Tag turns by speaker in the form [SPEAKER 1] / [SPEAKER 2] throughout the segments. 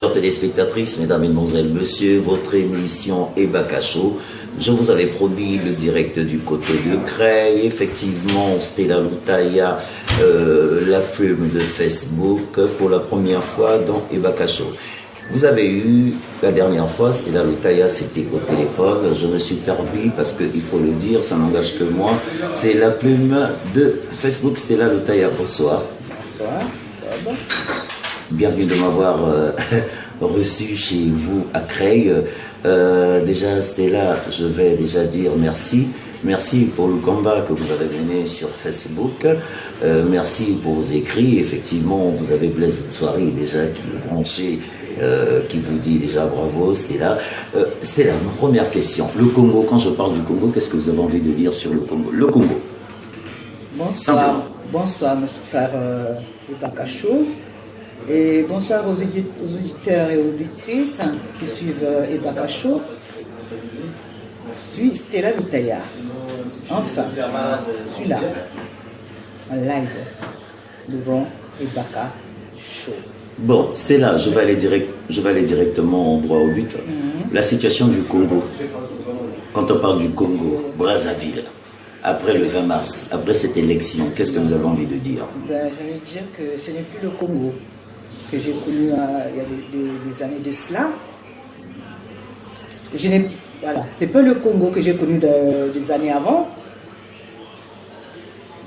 [SPEAKER 1] Téléspectatrices, mesdames, mesdemoiselles, messieurs, votre émission Ebaka Show. Je vous avais promis le direct du côté de Creil. Effectivement, Stella Loutaya, la plume de Facebook, pour la première fois dans Ebaka Show. Vous avez eu, la dernière fois, Stella Loutaya, c'était au téléphone. Je me suis permis, parce qu'il faut le dire, ça n'engage que moi. C'est la plume de Facebook, Stella Loutaya. Bonsoir.
[SPEAKER 2] Bonsoir.
[SPEAKER 1] Bienvenue de m'avoir reçu chez vous à Creil. Déjà, Stella, je vais déjà dire merci. Merci pour le combat que vous avez mené sur Facebook. Merci pour vos écrits. Effectivement, vous avez Blaise Soirée déjà qui est branché, qui vous dit déjà bravo, Stella. Stella, ma première question. Le Congo, quand je parle du Congo, qu'est-ce que vous avez envie de dire sur le Congo? Le Congo.
[SPEAKER 2] Bonsoir. Bonsoir, monsieur frère Ebaka Show. Et bonsoir aux auditeurs et auditrices qui suivent Ebaka Show. Je suis Stella Loutaya. Enfin, je suis là, en live, devant Ebaka Show.
[SPEAKER 1] Bon, Stella, je vais aller directement droit au but. La situation du Congo. Quand on parle du Congo, Brazzaville, après le 20 mars, après cette élection, qu'est-ce que vous avez envie de dire?
[SPEAKER 2] J'allais dire que ce n'est plus le Congo que j'ai connu il y a des années de cela. Voilà, c'est pas le Congo que j'ai connu des années avant.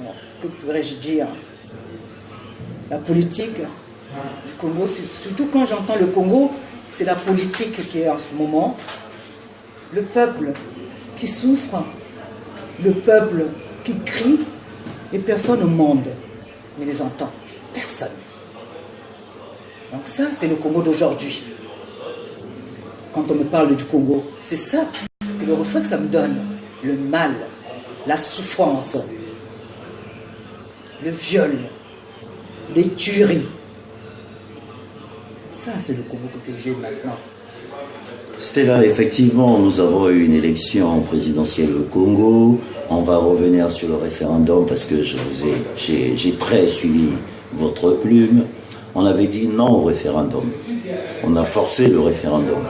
[SPEAKER 2] Bon, que pourrais-je dire? La politique du Congo, surtout quand j'entends le Congo, c'est la politique qui est en ce moment. Le peuple qui souffre, le peuple qui crie, et personne au monde ne les entend. Personne. Donc ça, c'est le Congo d'aujourd'hui. Quand on me parle du Congo, c'est ça, c'est le reflet que ça me donne. Le mal, la souffrance, le viol, les tueries. Ça, c'est le Congo que j'ai maintenant.
[SPEAKER 1] Stella, effectivement, nous avons eu une élection présidentielle au Congo. On va revenir sur le référendum parce que j'ai très suivi votre plume. On avait dit non au référendum. On a forcé le référendum.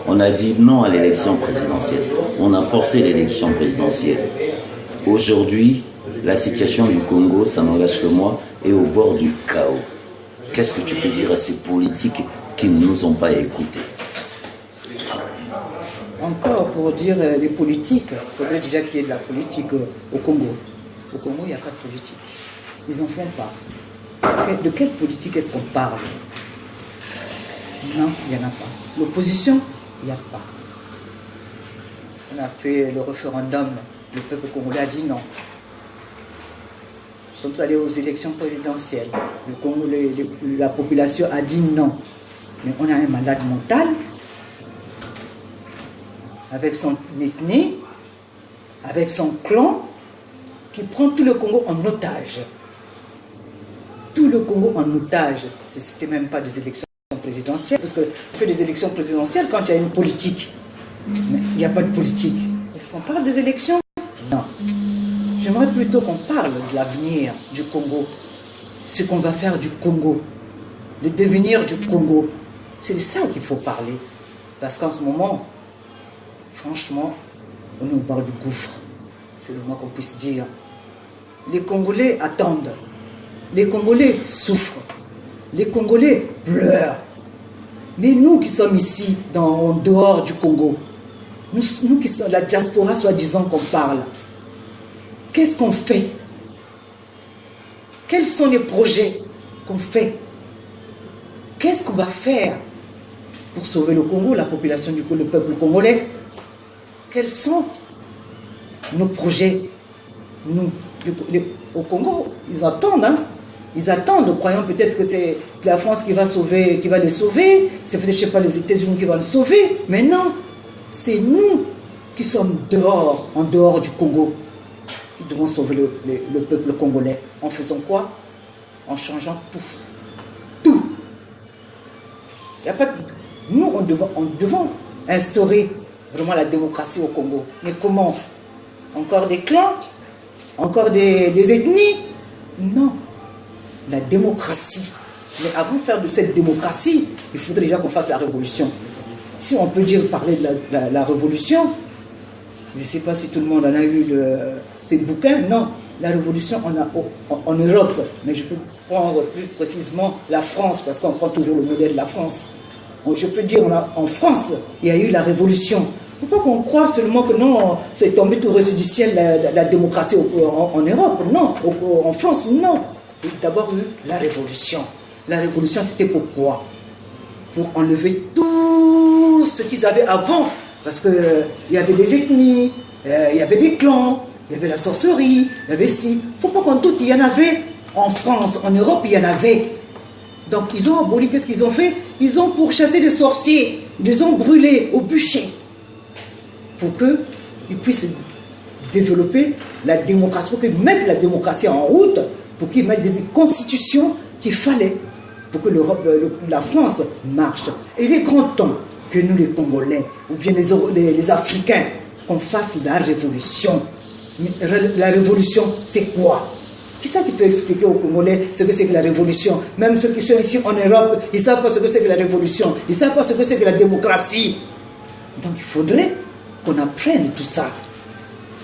[SPEAKER 1] On a dit non à l'élection présidentielle. On a forcé l'élection présidentielle. Aujourd'hui, la situation du Congo, ça n'engage que moi, est au bord du chaos. Qu'est-ce que tu peux dire à ces politiques qui ne nous ont pas écoutés?
[SPEAKER 2] Encore pour dire les politiques, il faudrait déjà qu'il y ait de la politique au Congo. Au Congo, il n'y a pas de politique. Ils n'en font pas. De quelle politique est-ce qu'on parle? Non, il n'y en a pas. L'opposition, il n'y a pas. On a fait le référendum, le peuple congolais a dit non. Nous sommes allés aux élections présidentielles. Le Congo, la population a dit non. Mais on a un malade mental, avec son ethnie, avec son clan, qui prend tout le Congo en otage. Tout le Congo en otage. Ce n'était même pas des élections présidentielles, parce qu'on fait des élections présidentielles quand il y a une politique. Mais il n'y a pas de politique. Est-ce qu'on parle des élections? Non. J'aimerais plutôt qu'on parle de l'avenir du Congo, ce qu'on va faire du Congo, le devenir du Congo. C'est de ça qu'il faut parler. Parce qu'en ce moment, franchement, on nous parle du gouffre. C'est le moins qu'on puisse dire. Les Congolais attendent. Les Congolais souffrent. Les Congolais pleurent. Mais nous qui sommes ici, en dehors du Congo, nous qui sommes la diaspora, soi-disant qu'on parle, qu'est-ce qu'on fait? Quels sont les projets qu'on fait? Qu'est-ce qu'on va faire pour sauver le Congo, la population du Congo, le peuple congolais? Quels sont nos projets? Nous, au Congo, ils attendent, hein? Ils attendent, nous croyons peut-être que c'est la France qui va sauver, qui va les sauver, c'est peut-être, je sais pas, les États-Unis qui vont les sauver, mais non, c'est nous qui sommes dehors, en dehors du Congo, qui devons sauver le peuple congolais. En faisant quoi? En changeant tout. Tout. Il y a pas de... Nous, on devons instaurer vraiment la démocratie au Congo. Mais comment? Encore des clans? Encore des ethnies? Non. La démocratie. Mais avant de faire de cette démocratie, il faudrait déjà qu'on fasse la révolution. Si on peut parler de la révolution, je ne sais pas si tout le monde en a eu ces bouquins, non. La révolution en Europe, mais je peux prendre plus précisément la France, parce qu'on prend toujours le modèle de la France. Je peux dire, en France, il y a eu la révolution. Il ne faut pas qu'on croie seulement que non, c'est tombé tout reçu du ciel la démocratie en Europe. Non, en France, non. Il y a d'abord eu la révolution. La révolution, c'était pourquoi? Pour enlever tout ce qu'ils avaient avant. Parce qu'il y avait des ethnies, il y avait des clans, il y avait la sorcellerie, il y avait ci. Il ne faut pas qu'on doute, il y en avait en France, en Europe, il y en avait. Donc ils ont aboli, qu'est-ce qu'ils ont fait? Ils ont pourchassé les sorciers, ils les ont brûlés au bûcher. Pour qu'ils puissent développer la démocratie, pour qu'ils mettent la démocratie en route, pour qu'ils mettent des constitutions qu'il fallait pour que la France marche. Et il est grand temps que nous les Congolais, ou bien les Africains, qu'on fasse la révolution. La révolution, c'est quoi? Qui ça qui peut expliquer aux Congolais ce que c'est que la révolution? Même ceux qui sont ici en Europe, ils ne savent pas ce que c'est que la révolution. Ils ne savent pas ce que c'est que la démocratie. Donc il faudrait qu'on apprenne tout ça.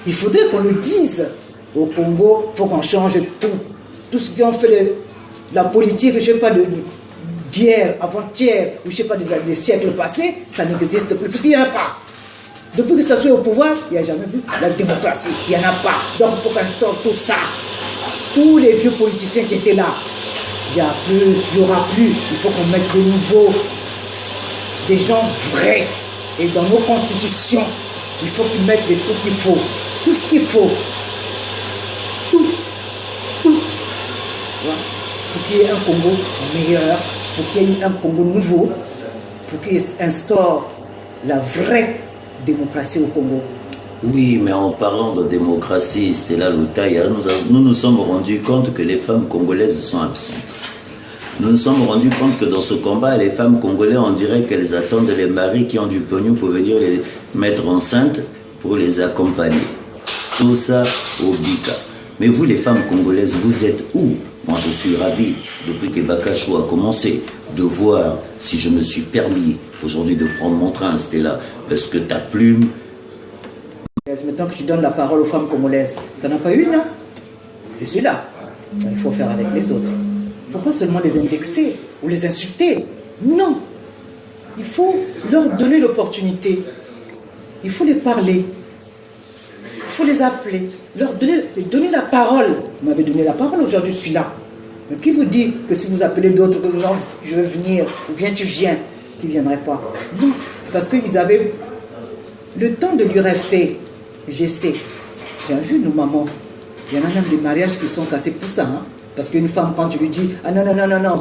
[SPEAKER 2] Il faudrait qu'on le dise. Au Congo, il faut qu'on change tout. Tout ce qui ont fait la politique, je ne sais pas, d'hier, avant-hier, ou je ne sais pas, des siècles passés, ça n'existe plus. Parce qu'il n'y en a pas. Depuis que ça soit au pouvoir, il n'y a jamais eu la démocratie. Il n'y en a pas. Donc il faut qu'on instaure tout ça. Tous les vieux politiciens qui étaient là, il n'y aura plus. Il faut qu'on mette de nouveaux, des gens vrais. Et dans nos constitutions, il faut qu'ils mettent les trucs qu'il faut. Tout ce qu'il faut. Tout. Voilà. Pour qu'il y ait un Congo meilleur, pour qu'il y ait un Congo nouveau, pour qu'il instaure la vraie démocratie au Congo.
[SPEAKER 1] Oui, mais en parlant de démocratie, Stella Lutaya, nous nous sommes rendus compte que les femmes congolaises sont absentes. Nous nous sommes rendus compte que dans ce combat, les femmes congolaises, on dirait qu'elles attendent les maris qui ont du pognon pour venir les mettre enceintes pour les accompagner. Tout ça au Bika. Mais vous, les femmes congolaises, vous êtes où? Moi, je suis ravi, depuis que Bakachou a commencé, de voir si je me suis permis aujourd'hui de prendre mon train, Stella, parce que ta plume...
[SPEAKER 2] Maintenant que tu donnes la parole aux femmes congolaises, tu n'en as pas une, hein? Je suis là. Il faut faire avec les autres. Il ne faut pas seulement les indexer ou les insulter. Non. Il faut leur donner l'opportunité. Il faut les parler. Il faut les appeler. Leur donner la parole. Vous m'avez donné la parole, aujourd'hui je suis là. Mais qui vous dit que si vous appelez d'autres, que non, je veux venir, ou bien tu viens, qu'ils ne viendraient pas? Non. Parce qu'ils avaient le temps de l'URFC. Je sais. J'ai vu nos mamans. Il y en a même des mariages qui sont cassés pour ça. Hein? Parce qu'une femme, quand tu lui dis « Ah non,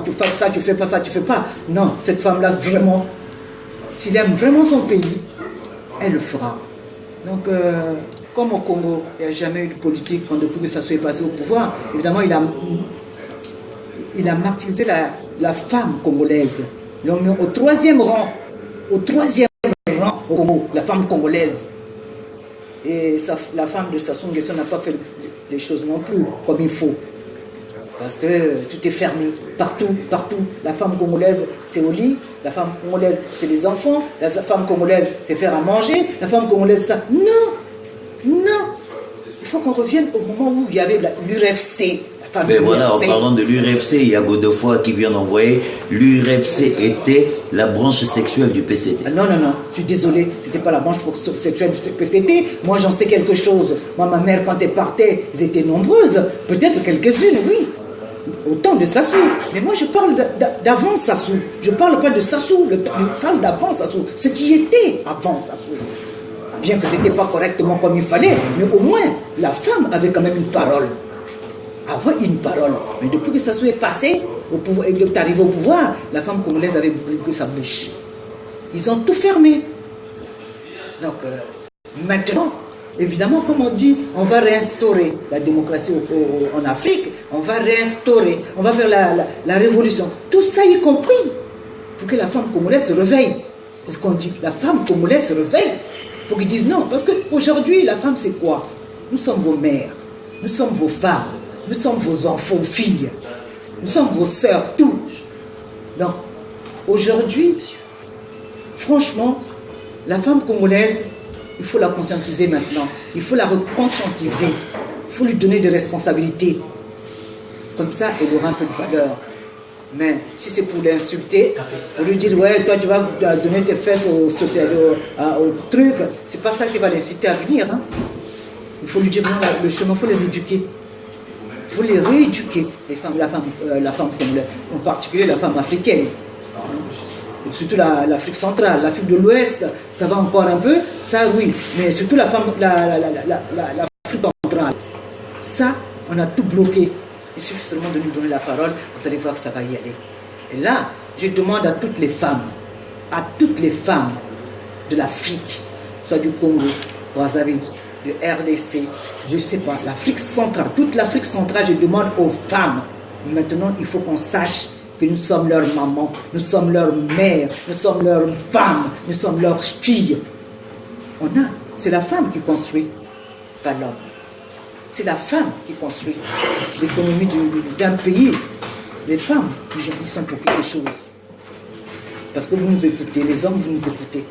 [SPEAKER 2] tu fais ça, tu fais pas ça, tu fais pas. » Non, cette femme-là, vraiment, s'il aime vraiment son pays, elle le fera. Donc, comme au Congo, il n'y a jamais eu de politique depuis que ça soit passé au pouvoir, évidemment, il a martyrisé la femme congolaise. Ils l'ont mis au troisième rang. Au troisième rang au Congo, la femme congolaise. Et la femme de Sassou Nguesso n'a pas fait les choses non plus comme il faut. Parce que tout est fermé, partout. La femme congolaise, c'est au lit. La femme congolaise, c'est les enfants. La femme congolaise, c'est faire à manger. La femme congolaise, ça... Non. Il faut qu'on revienne au moment où il y avait l'URFC.
[SPEAKER 1] Mais voilà, en parlant de l'URFC, il y a Godefroy qui vient d'envoyer. L'URFC était la branche sexuelle du PCT.
[SPEAKER 2] Non, je suis désolé, c'était pas la branche sexuelle du PCT. Moi, j'en sais quelque chose. Moi, ma mère, quand elle partait, elles étaient nombreuses. Peut-être quelques-unes, oui. Autant de Sassou. Mais moi, je parle d'avant Sassou. Je ne parle pas de Sassou, je parle d'avant Sassou. Ce qui était avant Sassou. Bien que ce n'était pas correctement comme il fallait, mais au moins, la femme avait quand même une parole. Avait une parole. Mais depuis que Sassou est passé, il est arrivé au pouvoir, la femme congolaise avait brûlé sa bouche. Ils ont tout fermé. Donc, maintenant, évidemment, comme on dit, on va réinstaurer la démocratie en Afrique, on va réinstaurer, on va faire la révolution. Tout ça y compris, pour que la femme congolaise se réveille. C'est ce qu'on dit, la femme congolaise se réveille. Il faut qu'ils disent non, parce qu'aujourd'hui, la femme, c'est quoi? Nous sommes vos mères, nous sommes vos femmes, nous sommes vos enfants, filles, nous sommes vos sœurs, tout. Donc, aujourd'hui, franchement, la femme congolaise, il faut la conscientiser maintenant. Il faut la reconscientiser. Il faut lui donner des responsabilités. Comme ça, elle aura un peu de valeur. Mais si c'est pour l'insulter, pour lui dire, ouais, toi tu vas donner tes fesses au truc, c'est pas ça qui va l'inciter à venir. Hein. Il faut lui dire, non, le chemin, il faut les éduquer. Il faut les rééduquer, les femmes, la femme congolaise, en particulier la femme africaine. Surtout l'Afrique centrale, l'Afrique de l'Ouest, ça va encore un peu, ça oui, mais surtout l'Afrique centrale. Ça, on a tout bloqué. Il suffit seulement de nous donner la parole, vous allez voir que ça va y aller. Et là, je demande à toutes les femmes de l'Afrique, soit du Congo, Brazzaville, du RDC, je ne sais pas, l'Afrique centrale, toute l'Afrique centrale, je demande aux femmes, maintenant il faut qu'on sache que nous sommes leurs mamans, nous sommes leurs mères, nous sommes leurs femmes, nous sommes leurs filles. C'est la femme qui construit, pas l'homme. C'est la femme qui construit l'économie d'un pays. Les femmes, ils sont pour quelque chose. Parce que vous nous écoutez, les hommes, vous nous écoutez.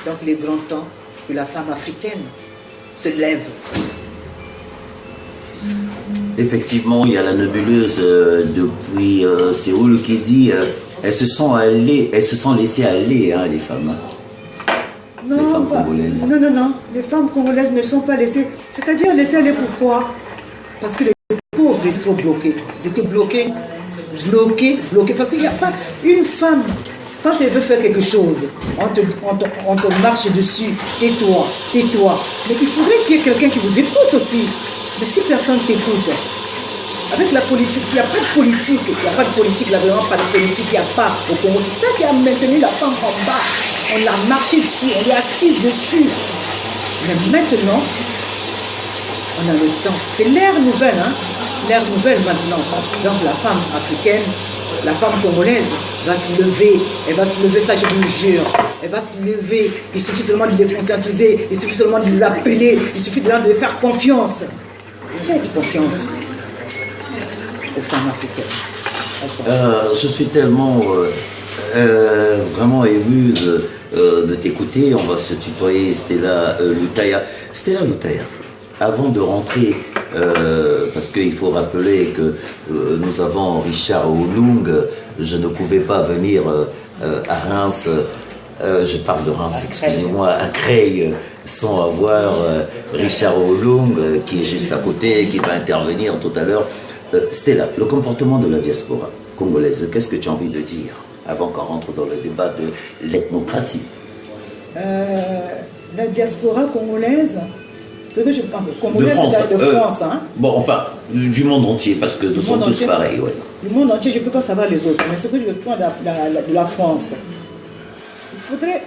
[SPEAKER 2] Donc il est grand temps que la femme africaine se lève.
[SPEAKER 1] Effectivement, il y a la nébuleuse depuis Séoul qui dit elles se sont laissées aller, hein, les femmes.
[SPEAKER 2] Non,
[SPEAKER 1] les femmes congolaises.
[SPEAKER 2] Non. Les femmes congolaises ne sont pas laissées. C'est-à-dire laissées aller pourquoi? Parce que les pauvres étaient trop bloqués. Ils étaient bloqués. Parce qu'il n'y a pas une femme, quand elle veut faire quelque chose, on te marche dessus. Tais-toi. Mais il faudrait qu'il y ait quelqu'un qui vous écoute aussi. Mais si personne t'écoute, avec la politique, il n'y a pas de politique. Il n'y a pas de politique, là, vraiment pas de politique. Il n'y a pas au Congo. C'est ça qui a maintenu la femme en bas. On l'a marché dessus, on est assise dessus. Mais maintenant, on a le temps. C'est l'ère nouvelle, hein? L'ère nouvelle maintenant. Donc la femme africaine, la femme congolaise va se lever. Elle va se lever, ça je vous le jure. Elle va se lever. Il suffit seulement de les conscientiser. Il suffit seulement de les appeler. Il suffit de les faire confiance. Faites confiance aux femmes africaines.
[SPEAKER 1] Je suis tellement vraiment ému de t'écouter. On va se tutoyer, Stella Lutaya. Stella Lutaya, avant de rentrer, parce qu'il faut rappeler que nous avons Richard Oulung, je ne pouvais pas venir à Reims, je parle de Reims, excusez-moi, à Creil, sans avoir Richard Oulung qui est juste à côté, qui va intervenir tout à l'heure. Stella, le comportement de la diaspora congolaise, qu'est-ce que tu as envie de dire avant qu'on rentre dans le débat de l'ethnocratie?
[SPEAKER 2] La diaspora congolaise, ce que je parle congolaise, de France, hein?
[SPEAKER 1] Bon, enfin, du monde entier, parce que nous sommes tous pareils. Ouais.
[SPEAKER 2] Du monde entier, je ne peux pas savoir les autres, mais ce que je parle de la France, il faudrait,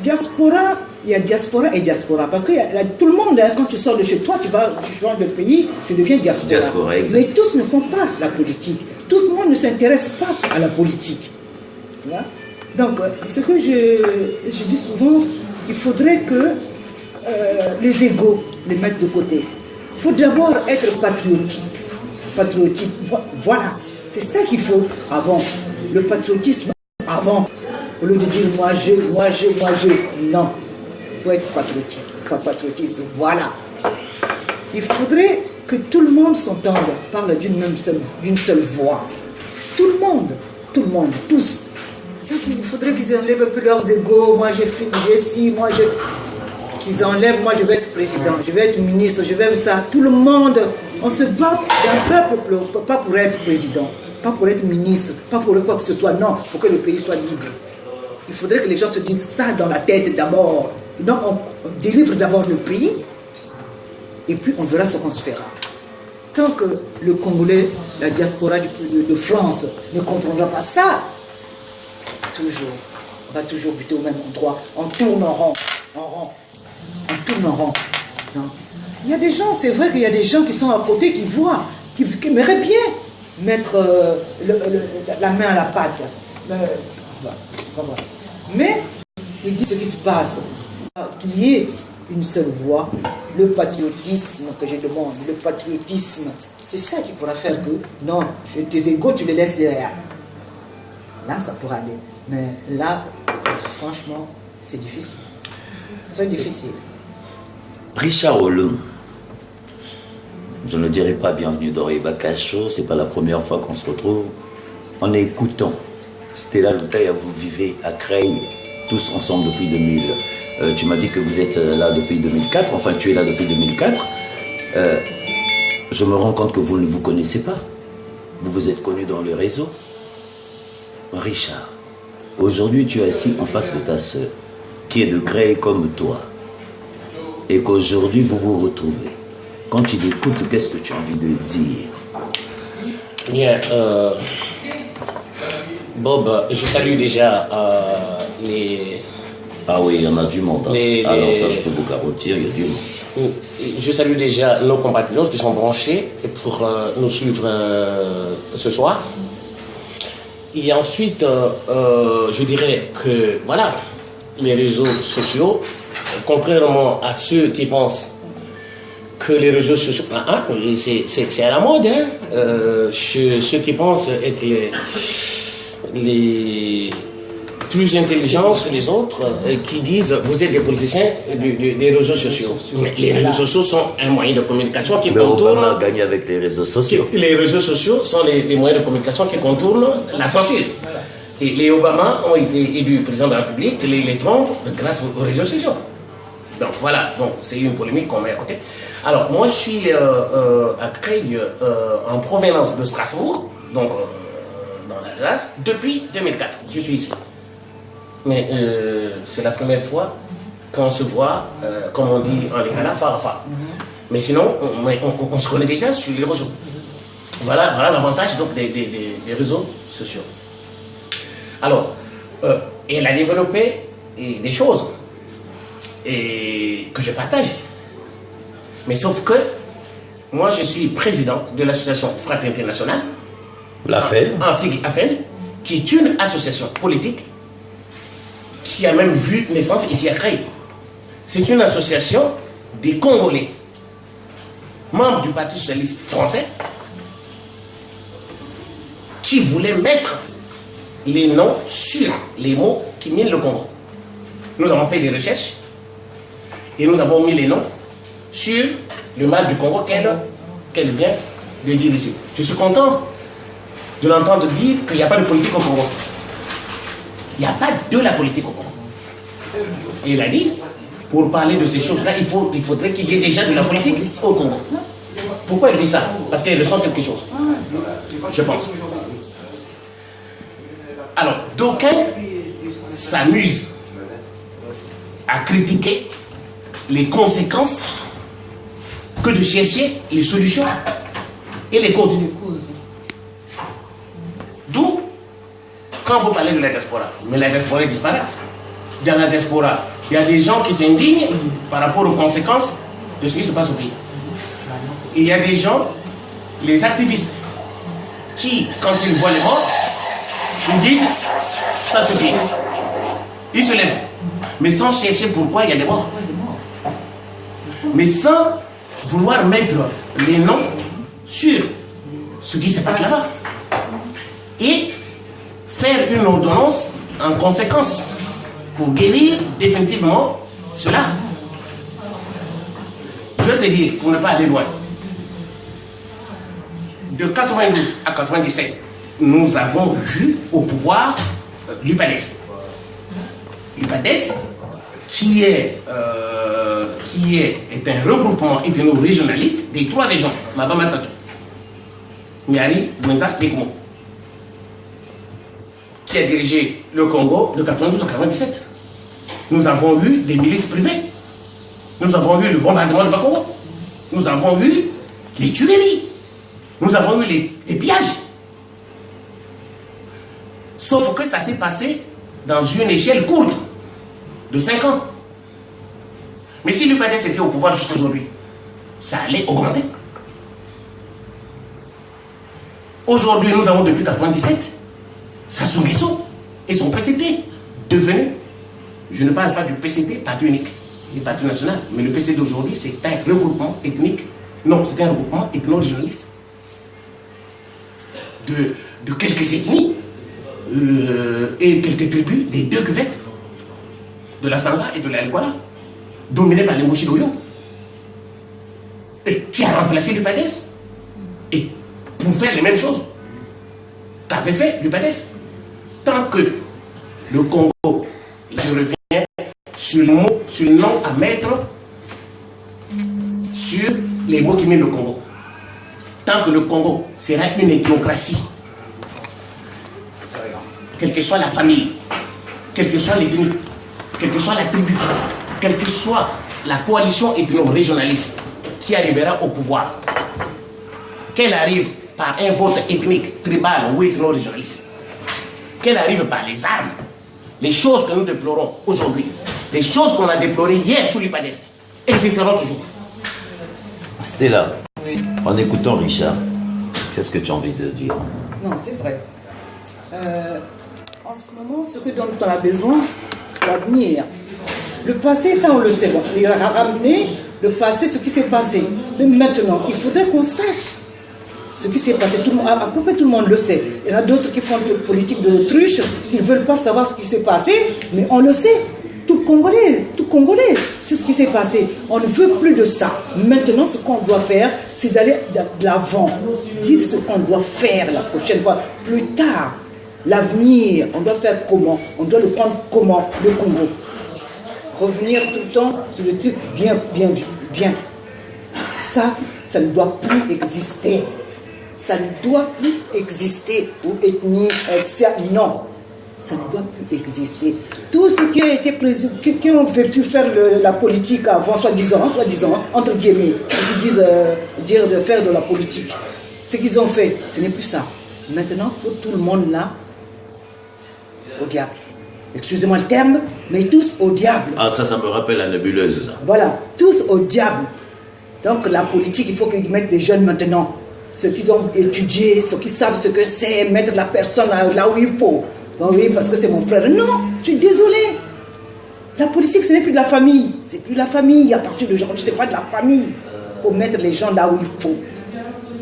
[SPEAKER 2] diaspora, il y a diaspora et diaspora, parce que tout le monde, hein, quand tu sors de chez toi, tu changes de pays, tu deviens diaspora. Mais tous ne font pas la politique, tout le monde ne s'intéresse pas à la politique. Voilà. Donc, ce que je dis souvent, il faudrait que les égos les mettent de côté. Il faut d'abord être patriotique. Voilà, c'est ça qu'il faut avant. Le patriotisme avant. Au lieu de dire moi je. Non, il faut être patriotique. Voilà. Il faudrait que tout le monde s'entende, parle d'une seule voix. Tout le monde, tous. Donc, il faudrait qu'ils enlèvent un peu leurs égos. Moi j'ai ci, qu'ils enlèvent, moi je vais être président, je vais être ministre, je vais être ça. Tout le monde, on se bat d'un peuple, pas pour être président, pas pour être ministre, pas pour quoi que ce soit, non, pour que le pays soit libre. Il faudrait que les gens se disent ça dans la tête d'abord. Donc on délivre d'abord le pays, et puis on verra ce qu'on se fera. Tant que le Congolais, la diaspora de France ne comprendra pas ça, on va toujours buter au même endroit, on tourne en rond. On tourne en rond. Non. Il y a des gens, c'est vrai qu'il y a des gens qui sont à côté, qui voient, qui aimeraient bien mettre la main à la pâte. Mais il dit ce qui se passe. Qu'il y ait une seule voix, le patriotisme que je demande, le patriotisme, c'est ça qui pourra faire que, non, tes égos, tu les laisses derrière. là, ça pourra aller. Mais là, franchement, c'est difficile. Très difficile.
[SPEAKER 1] Richard Olum, je ne dirais pas bienvenue dans Rebecca Show, c'est pas la première fois qu'on se retrouve. En écoutant Stella Loutaya, vous vivez à Creil, tous ensemble depuis 2000. Tu m'as dit que vous êtes là depuis 2004, enfin tu es là depuis 2004. Je me rends compte que vous ne vous connaissez pas. Vous vous êtes connus dans le réseau. Richard, aujourd'hui tu es assis en face de ta sœur, qui est de Creil comme toi. Et qu'aujourd'hui vous vous retrouvez. Quand tu l'écoutes, qu'est-ce que tu as envie de dire?
[SPEAKER 3] Bien, Bob, je salue déjà les...
[SPEAKER 1] Ah oui, il y en a du monde. Hein. Alors ça, je peux vous garantir, il y a du monde.
[SPEAKER 3] Je salue déjà nos compatriotes qui sont branchés pour nous suivre ce soir. Et ensuite, je dirais que, voilà, les réseaux sociaux, contrairement à ceux qui pensent que les réseaux sociaux, c'est à la mode, hein, ceux qui pensent être les plus intelligents que les autres, qui disent vous êtes des politiciens des réseaux sociaux. Mais les réseaux sociaux sont un moyen de communication qui contourne.
[SPEAKER 1] Obama a gagné avec les réseaux sociaux.
[SPEAKER 3] Les réseaux sociaux sont les moyens de communication qui contournent la censure. Et les Obama ont été élus président de la République, les Trump, grâce aux réseaux sociaux. Donc voilà, donc c'est une polémique qu'on met à côté. Alors moi je suis à Creil en provenance de Strasbourg, donc dans l'Alsace, depuis 2004. Je suis ici. Mais c'est la première fois qu'on se voit, comme on dit en lingala, phare à phare. Mais sinon, on se connaît déjà sur les réseaux. Voilà l'avantage donc des réseaux sociaux. Alors, elle a développé des choses et que je partage. Mais sauf que moi je suis président de l'association Frate Internationale,
[SPEAKER 1] l'AFEN,
[SPEAKER 3] qui est une association politique qui a même vu naissance ici à Creil. C'est une association des Congolais, membres du Parti socialiste français, qui voulaient mettre les noms sur les mots qui minent le Congo. Nous avons fait des recherches et nous avons mis les noms sur le mal du Congo qu'elle vient de dire ici. Je suis content de l'entendre dire qu'il n'y a pas de politique au Congo. Il n'y a pas de la politique au Congo. Et il a dit, pour parler de ces choses-là, il faudrait qu'il y ait déjà de la politique au Congo. Pourquoi elle dit ça? Parce qu'elle ressent quelque chose. Je pense. Alors, d'aucuns s'amusent à critiquer les conséquences que de chercher les solutions et les causes. D'où, quand vous parlez de la diaspora, mais la diaspora est disparate. Dans la diaspora, il y a des gens qui s'indignent par rapport aux conséquences de ce qui se passe au pays. Et il y a des gens, les activistes, qui, quand ils voient les morts, ils disent, ça suffit. Ils se lèvent, mais sans chercher pourquoi il y a des morts. Mais sans vouloir mettre les noms sur ce qui se passe là-bas. Et faire une ordonnance en conséquence pour guérir définitivement cela. Je vais te dire, pour ne pas aller loin, de 92 à 97, nous avons vu au pouvoir l'UPADES. L'UPADES, qui est un regroupement ethno-régionaliste des trois régions, Mabama Tatou, Nyari, Mwenza et Kumo, qui a dirigé le Congo de 92 à 97. Nous avons eu des milices privées. Nous avons eu le bombardement de Bakongo. Nous avons eu les tueries. Nous avons eu les pillages. Sauf que ça s'est passé dans une échelle courte de 5 ans. Mais si l'UPADES était au pouvoir jusqu'à aujourd'hui, ça allait augmenter. Aujourd'hui, nous avons depuis 97 Sassou Nguesso et son PCT devenu, je ne parle pas du PCT, parti unique, du parti national, mais le PCT d'aujourd'hui, c'est un regroupement ethnique, non, c'est un regroupement ethno-régionaliste de quelques ethnies et quelques tribus des deux cuvettes, de la Sangha et de la Lkwala, dominées par les Mochidoyo. Et qui a remplacé l'UPADES. Et pour faire les mêmes choses qu'avait fait l'UPADES. Tant que le Congo, je reviens sur le mot, sur le nom à mettre sur les mots qui mettent le Congo. Tant que le Congo sera une ethnocratie, quelle que soit la famille, quelle que soit l'ethnie, quelle que soit la tribu, quelle que soit la coalition ethno-régionaliste qui arrivera au pouvoir, qu'elle arrive par un vote ethnique, tribal ou ethno-régionaliste, qu'elle arrive par les armes, les choses que nous déplorons aujourd'hui, les choses qu'on a déplorées hier sous l'UPADES, existeront toujours.
[SPEAKER 1] Stella, en écoutant Richard, qu'est-ce que tu as envie de dire?
[SPEAKER 2] Non, c'est vrai. En ce moment, ce dont on a besoin, c'est l'avenir. Le passé, ça on le sait. Bon, il a ramené le passé, ce qui s'est passé. Mais maintenant, il faudrait qu'on sache ce qui s'est passé. À peu près tout le monde le sait. Il y en a d'autres qui font de politique de l'autruche, qui ne veulent pas savoir ce qui s'est passé, mais on le sait. Tout Congolais, c'est ce qui s'est passé. On ne veut plus de ça. Maintenant, ce qu'on doit faire, c'est d'aller de l'avant. Dire ce qu'on doit faire la prochaine fois. Plus tard, l'avenir, on doit faire comment? On doit le prendre comment, le Congo? Revenir tout le temps sur le truc bien. Ça ne doit plus exister. Ça ne doit plus exister. Ou ethnie, etc. Non. Ça ne doit plus exister. Tout ce qui a été prévu, qui ont pu faire la politique avant, soi-disant, entre guillemets, ceux qui disent dire de faire de la politique, ce qu'ils ont fait, ce n'est plus ça. Maintenant, pour tout le monde là, au diable. Excusez-moi le terme, mais tous au diable.
[SPEAKER 1] Ah, ça me rappelle la nébuleuse. Ça.
[SPEAKER 2] Voilà, tous au diable. Donc la politique, il faut qu'ils mettent des jeunes maintenant, ceux qui ont étudié, ceux qui savent ce que c'est, mettre la personne là où il faut. Bon, oui, parce que c'est mon frère. Non, je suis désolé. La politique, ce n'est plus de la famille. C'est plus de la famille. À partir d'aujourd'hui, ce n'est pas de la famille. Il faut mettre les gens là où il faut.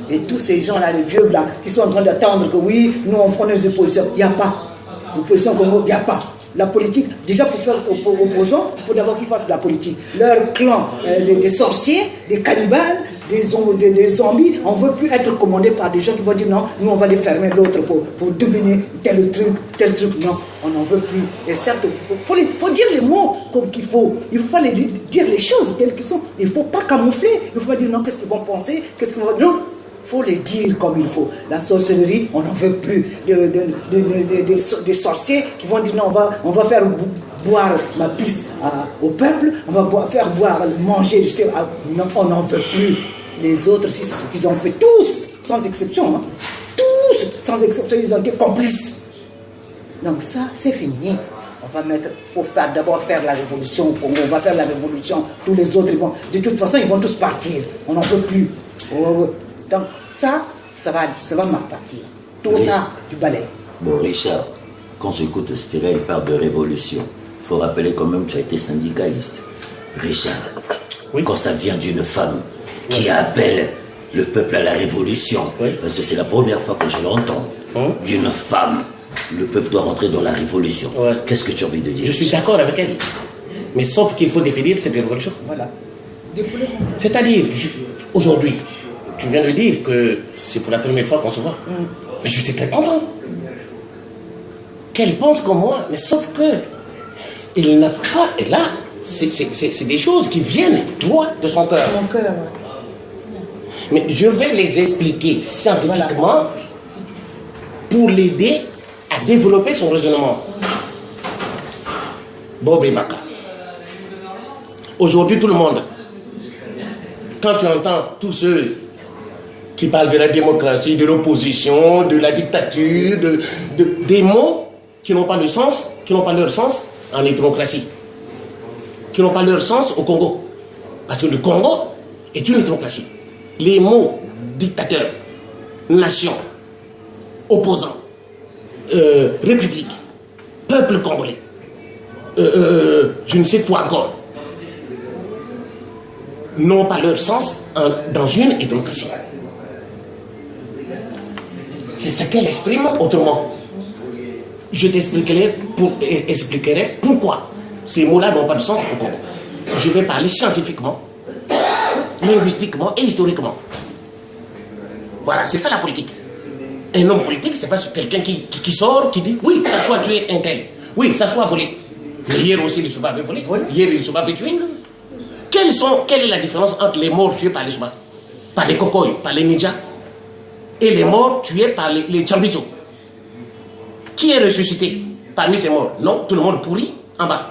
[SPEAKER 2] Et tous ces gens-là, les vieux là, qui sont en train d'attendre que oui, nous on prend nos oppositions. Il n'y a pas. L'opposition au Congo, il n'y a pas. La politique, déjà pour faire opposants, il faut d'abord qu'ils fassent de la politique. Leur clan, des sorciers, des cannibales, des zombies, on ne veut plus être commandé par des gens qui vont dire non, nous on va les fermer, l'autre pour dominer tel truc. Non, on n'en veut plus. Et certes, il faut dire les mots comme qu'il faut. Il faut pas dire les choses telles qu'elles sont. Il ne faut pas camoufler. Il ne faut pas dire non, qu'est-ce qu'ils vont penser, qu'est-ce qu'ils vont... Non, il faut les dire comme il faut. La sorcellerie, on n'en veut plus. Des sorciers qui vont dire non, on va faire boire la pisse au peuple, on va faire boire, manger, non, on n'en veut plus. Les autres, si c'est ce qu'ils ont fait, tous, sans exception, hein, tous, sans exception, ils ont été complices. Donc ça, c'est fini. Il faut d'abord faire la révolution au Congo, on va faire la révolution, tous les autres, de toute façon, ils vont tous partir. On n'en veut plus. Donc ça va mal partir. Tout ça, du balai.
[SPEAKER 1] Bon, Richard, quand j'écoute Stella, il parle de révolution. Il faut rappeler quand même que tu as été syndicaliste. Richard, oui. Quand ça vient d'une femme qui appelle le peuple à la révolution, oui. Parce que c'est la première fois que je l'entends, d'une femme, le peuple doit rentrer dans la révolution. Ouais. Qu'est-ce que tu as envie de dire?
[SPEAKER 3] Je suis d'accord avec elle. Mais sauf qu'il faut définir cette révolution.
[SPEAKER 2] Voilà.
[SPEAKER 3] C'est-à-dire, aujourd'hui, tu viens de dire que c'est pour la première fois qu'on se voit. Mais je suis très content. Qu'elle pense comme moi, mais sauf que il n'a pas... Et là, c'est des choses qui viennent droit de son cœur.
[SPEAKER 2] Mon cœur.
[SPEAKER 3] Mais je vais les expliquer scientifiquement pour l'aider à développer son raisonnement. Bob et Baka. Aujourd'hui, tout le monde, quand tu entends tous ceux qui parlent de la démocratie, de l'opposition, de la dictature, des mots qui n'ont pas de sens, qui n'ont pas leur sens en démocratie, qui n'ont pas leur sens au Congo. Parce que le Congo est une démocratie. Les mots dictateur, nation, opposant, république, peuple congolais, je ne sais quoi encore, n'ont pas leur sens dans une démocratie. C'est ce qu'elle exprime autrement. Je t'expliquerai pourquoi ces mots-là n'ont pas de sens au Congo. Je vais parler scientifiquement, linguistiquement et historiquement. Voilà, c'est ça la politique. Un homme politique, c'est pas quelqu'un qui sort, qui dit oui, ça soit tuer un tel, oui, ça soit volé. Mais hier aussi, les Souba avaient volé. Hier, les Souba avaient tué. Quelle est la différence entre les morts tués par les Souba, par les Kokoy, par les Ninjas, et les morts tués par les Tchambitso? Qui est ressuscité parmi ces morts? Non, tout le monde pourrit en bas.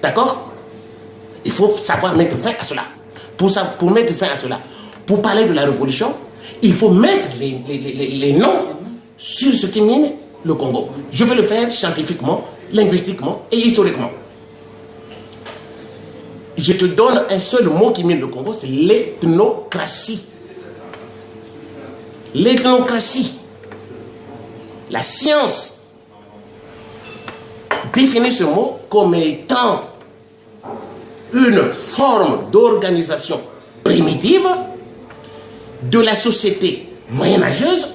[SPEAKER 3] D'accord? Il faut savoir mettre fin à cela. Pour mettre fin à cela, pour parler de la révolution, il faut mettre les noms sur ce qui mine le Congo. Je vais le faire scientifiquement, linguistiquement et historiquement. Je te donne un seul mot qui mine le Congo, c'est l'ethnocratie. L'ethnocratie. La science définit ce mot comme étant une forme d'organisation primitive de la société moyenâgeuse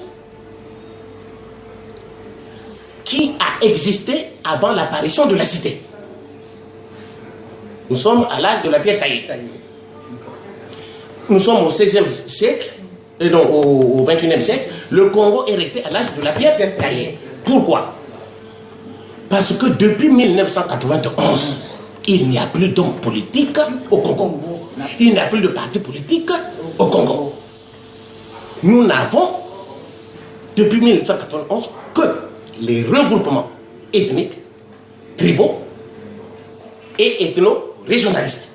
[SPEAKER 3] qui a existé avant l'apparition de la cité. Nous sommes à l'âge de la pierre taillée. Nous sommes au XVIe siècle, et donc au XXIe siècle. Le Congo est resté à l'âge de la pierre taillée. Pourquoi? Parce que depuis 1991, il n'y a plus d'hommes politiques au Congo. Il n'y a plus de partis politiques au Congo. Nous n'avons, depuis 1991, que les regroupements ethniques, tribaux et ethno-régionalistes,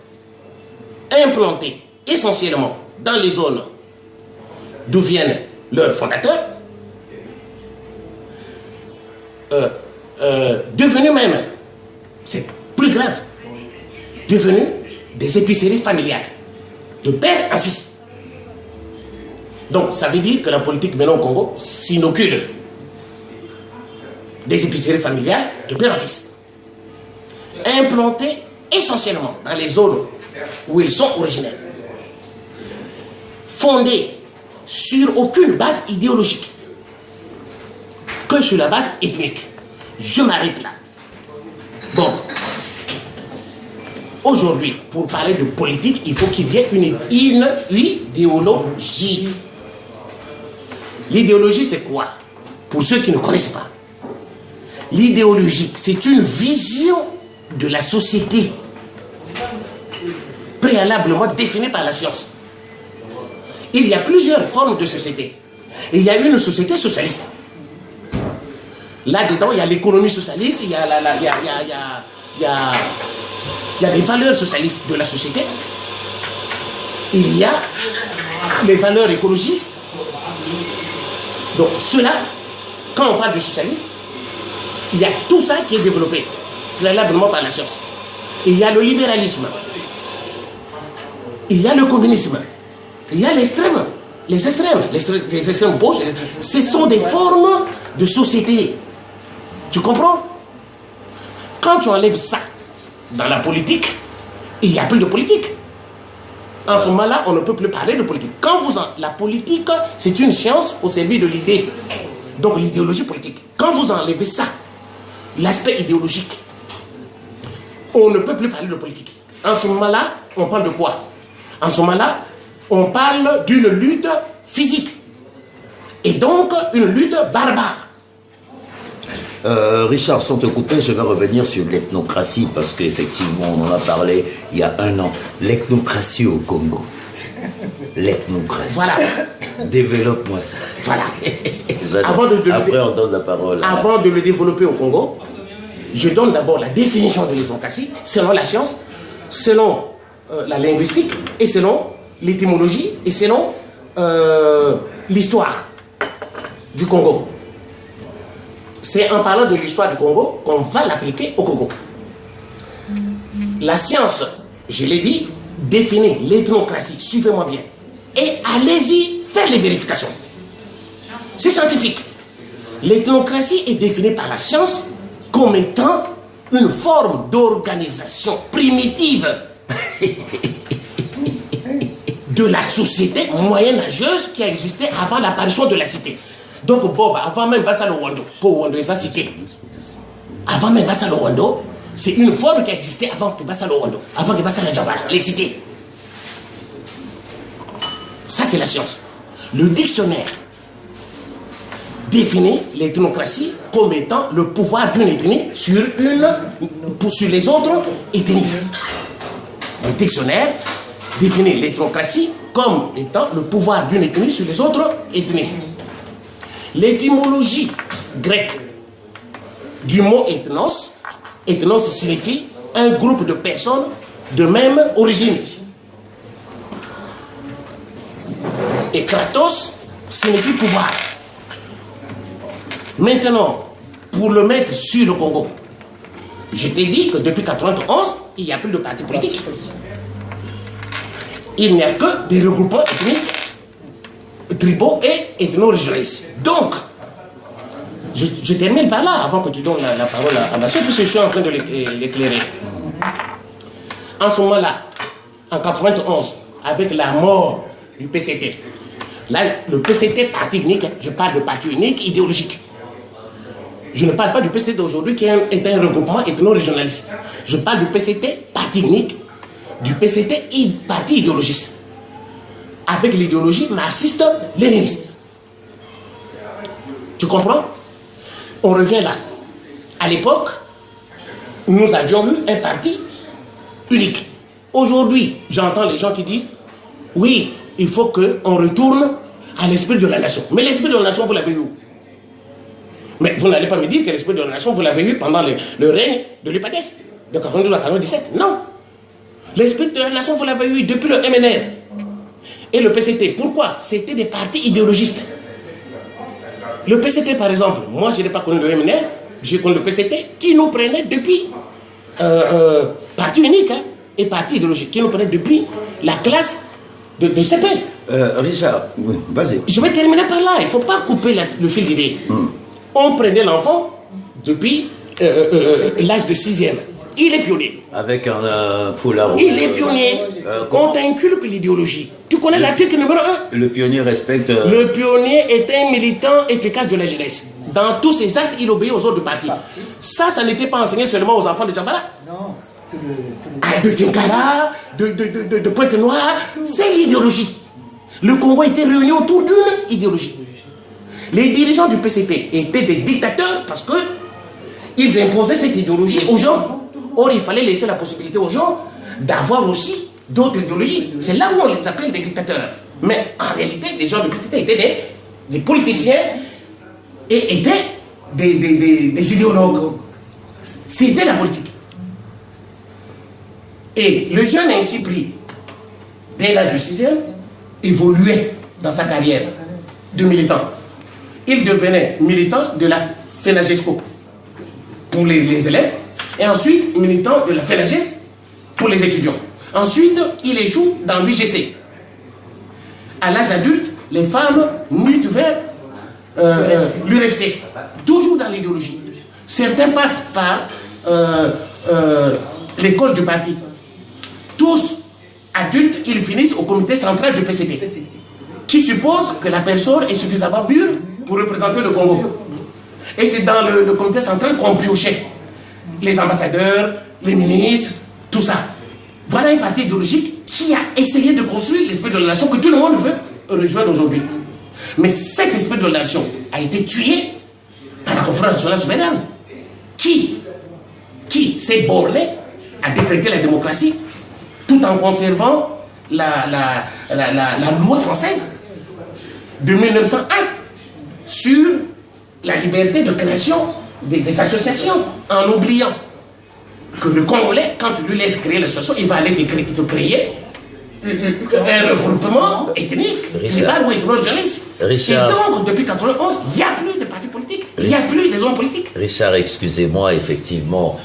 [SPEAKER 3] implantés essentiellement dans les zones d'où viennent leurs fondateurs, devenus même, c'est plus grave, devenus des épiceries familiales, de père en fils. Donc ça veut dire que la politique maintenant au Congo s'inocule des épiceries familiales de père en fils, implantées essentiellement dans les zones où ils sont originaires, fondées sur aucune base idéologique, que sur la base ethnique. Je m'arrête là. Bon, aujourd'hui, pour parler de politique, il faut qu'il y ait une idéologie. L'idéologie, c'est quoi? Pour ceux qui ne connaissent pas, l'idéologie, c'est une vision de la société préalablement définie par la science. Il y a plusieurs formes de société. Il y a une société socialiste. Là-dedans, il y a l'économie socialiste, il y a des valeurs socialistes de la société. Il y a les valeurs écologistes. Donc, cela, quand on parle de socialisme, il y a tout ça qui est développé préalablement par la science. Il y a le libéralisme. Il y a le communisme. Il y a l'extrême. Les extrêmes gauches. Ce sont des formes de société. Tu comprends? Quand tu enlèves ça dans la politique, il n'y a plus de politique. En ce moment-là, on ne peut plus parler de politique. La politique, c'est une science au service de l'idée. Donc l'idéologie politique. Quand vous enlevez ça, l'aspect idéologique, on ne peut plus parler de politique. En ce moment-là, on parle de quoi? En ce moment-là, on parle d'une lutte physique. Et donc, une lutte barbare.
[SPEAKER 1] Richard, sans te couper, je vais revenir sur l'ethnocratie parce qu'effectivement, on en a parlé il y a un an. L'ethnocratie au Congo. L'ethnocratie.
[SPEAKER 3] Voilà.
[SPEAKER 1] Développe-moi ça.
[SPEAKER 3] Voilà.
[SPEAKER 1] Après, on donne la parole.
[SPEAKER 3] Avant de le développer au Congo, je donne d'abord la définition de l'ethnocratie selon la science, selon la linguistique et selon l'étymologie et selon l'histoire du Congo. C'est en parlant de l'histoire du Congo qu'on va l'appliquer au Congo. La science, je l'ai dit, définit l'ethnocratie. Suivez-moi bien. Et allez-y faire les vérifications. C'est scientifique. L'ethnocratie est définie par la science comme étant une forme d'organisation primitive de la société moyenâgeuse qui a existé avant l'apparition de la cité. Donc, Bob, avant même Bassalo Wando, pour Wando, ça cité. Avant même Bassalo Wando, c'est une forme qui existait avant que Bassalo Wando, avant que Bassalo Djambala, les cités. Ça, c'est la science. Le dictionnaire définit l'ethnocratie comme étant le pouvoir d'une ethnie sur les autres ethnies. Le dictionnaire définit l'ethnocratie comme étant le pouvoir d'une ethnie sur les autres ethnies. L'étymologie grecque du mot ethnos, ethnos signifie un groupe de personnes de même origine. Et kratos signifie pouvoir. Maintenant, pour le mettre sur le Congo, je t'ai dit que depuis 1991, il n'y a plus de parti politique. Il n'y a que des regroupements ethniques, tribaux et ethno-régionalistes. Donc, je termine par là, avant que tu donnes la parole à Bachir, puisque je suis en train de l'éclairer. En ce moment-là, en 1991, avec la mort du PCT, là, le PCT parti unique, je parle de parti unique idéologique. Je ne parle pas du PCT d'aujourd'hui qui est un regroupement ethno-régionaliste. Je parle du PCT parti unique, du PCT parti idéologiste, avec l'idéologie marxiste-léniniste. Tu comprends? On revient là. À l'époque, nous avions eu un parti unique. Aujourd'hui, j'entends les gens qui disent oui, il faut qu'on retourne à l'esprit de la nation. Mais l'esprit de la nation, vous l'avez eu où? Mais vous n'allez pas me dire que l'esprit de la nation, vous l'avez eu pendant le règne de l'UPADES, de 92 à 97. Non. L'esprit de la nation, vous l'avez eu depuis le MNR et le PCT. Pourquoi? C'était des partis idéologistes. Le PCT, par exemple, moi, je n'ai pas connu le MNR, j'ai connu le PCT qui nous prenait depuis parti unique et parti idéologique, qui nous prenait depuis la classe de CP.
[SPEAKER 1] Richard, oui, vas-y.
[SPEAKER 3] Je vais terminer par là, il ne faut pas couper le fil d'idée. On prenait l'enfant depuis l'âge de 6e. Il est pionnier.
[SPEAKER 1] Avec un foulard.
[SPEAKER 3] Il est pionnier. On t'inculque l'idéologie. Tu connais l'article numéro 1?
[SPEAKER 1] Le pionnier respecte...
[SPEAKER 3] Le pionnier est un militant efficace de la jeunesse. Dans tous ses actes, il obéit aux ordres de parti. Ça n'était pas enseigné seulement aux enfants de Djambala.
[SPEAKER 2] Non.
[SPEAKER 3] De Tinkara, de Pointe-Noire. C'est l'idéologie. Le Congo était réuni autour d'une idéologie. Les dirigeants du PCT étaient des dictateurs parce qu'ils imposaient cette idéologie aux gens. Or, il fallait laisser la possibilité aux gens d'avoir aussi d'autres idéologies. C'est là où on les appelle des dictateurs. Mais en réalité, les gens du PCT étaient des politiciens et étaient des idéologues. C'était la politique. Et le jeune ainsi pris, dès l'âge du 6e, évoluait dans sa carrière de militant. Il devenait militant de la FENAGESCO pour les élèves, et ensuite militant de la FENAGES pour les étudiants. Ensuite, il échoue dans l'UGC. À l'âge adulte, les femmes mutent vers l'URFC, toujours dans l'idéologie. Certains passent par l'école du parti. Tous adultes, ils finissent au comité central du PCP, qui suppose que la personne est suffisamment mûre pour représenter le Congo. Et c'est dans le comité central qu'on piochait les ambassadeurs, les ministres, tout ça. Voilà un parti idéologique qui a essayé de construire l'esprit de la nation que tout le monde veut rejoindre aujourd'hui. Mais cet esprit de la nation a été tué par la conférence nationale souveraine. Qui s'est borné à décréter la démocratie tout en conservant la loi française de 1901 sur la liberté de création des associations, en oubliant que le Congolais, quand tu lui laisses créer l'association, il va aller te créer un regroupement ethnique, tribal ou ethno-régionaliste. Et donc, depuis 1991, il n'y a plus de partis politiques, il n'y a plus des hommes politiques.
[SPEAKER 1] Richard, excusez-moi, effectivement,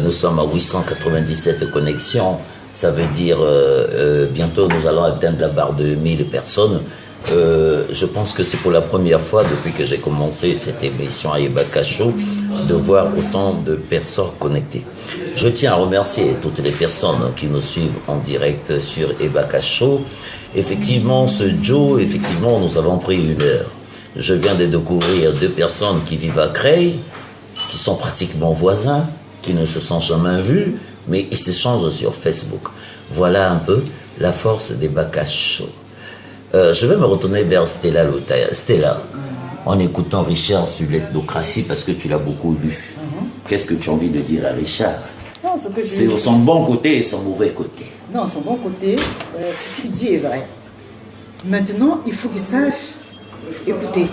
[SPEAKER 1] nous sommes à 897 connexions. Ça veut dire, bientôt nous allons atteindre la barre de 1000 personnes. Je pense que c'est pour la première fois depuis que j'ai commencé cette émission à Ebaka Show de voir autant de personnes connectées. Je tiens à remercier toutes les personnes qui nous suivent en direct sur Ebaka Show. Effectivement, ce Joe, effectivement, nous avons pris 1 heure. Je viens de découvrir 2 personnes qui vivent à Creil, qui sont pratiquement voisins, qui ne se sont jamais vus, mais ils s'échangent sur Facebook. Voilà un peu la force des Bakachos. Je vais me retourner vers Stella Lotaya. Stella, en écoutant Richard sur l'ethnocratie, parce que tu l'as beaucoup lu, qu'est-ce que tu as envie de dire à Richard?
[SPEAKER 2] Non,
[SPEAKER 1] C'est son bon côté et son mauvais côté.
[SPEAKER 2] Non, son bon côté, ce qu'il dit est vrai. Maintenant, il faut qu'il sache écouter.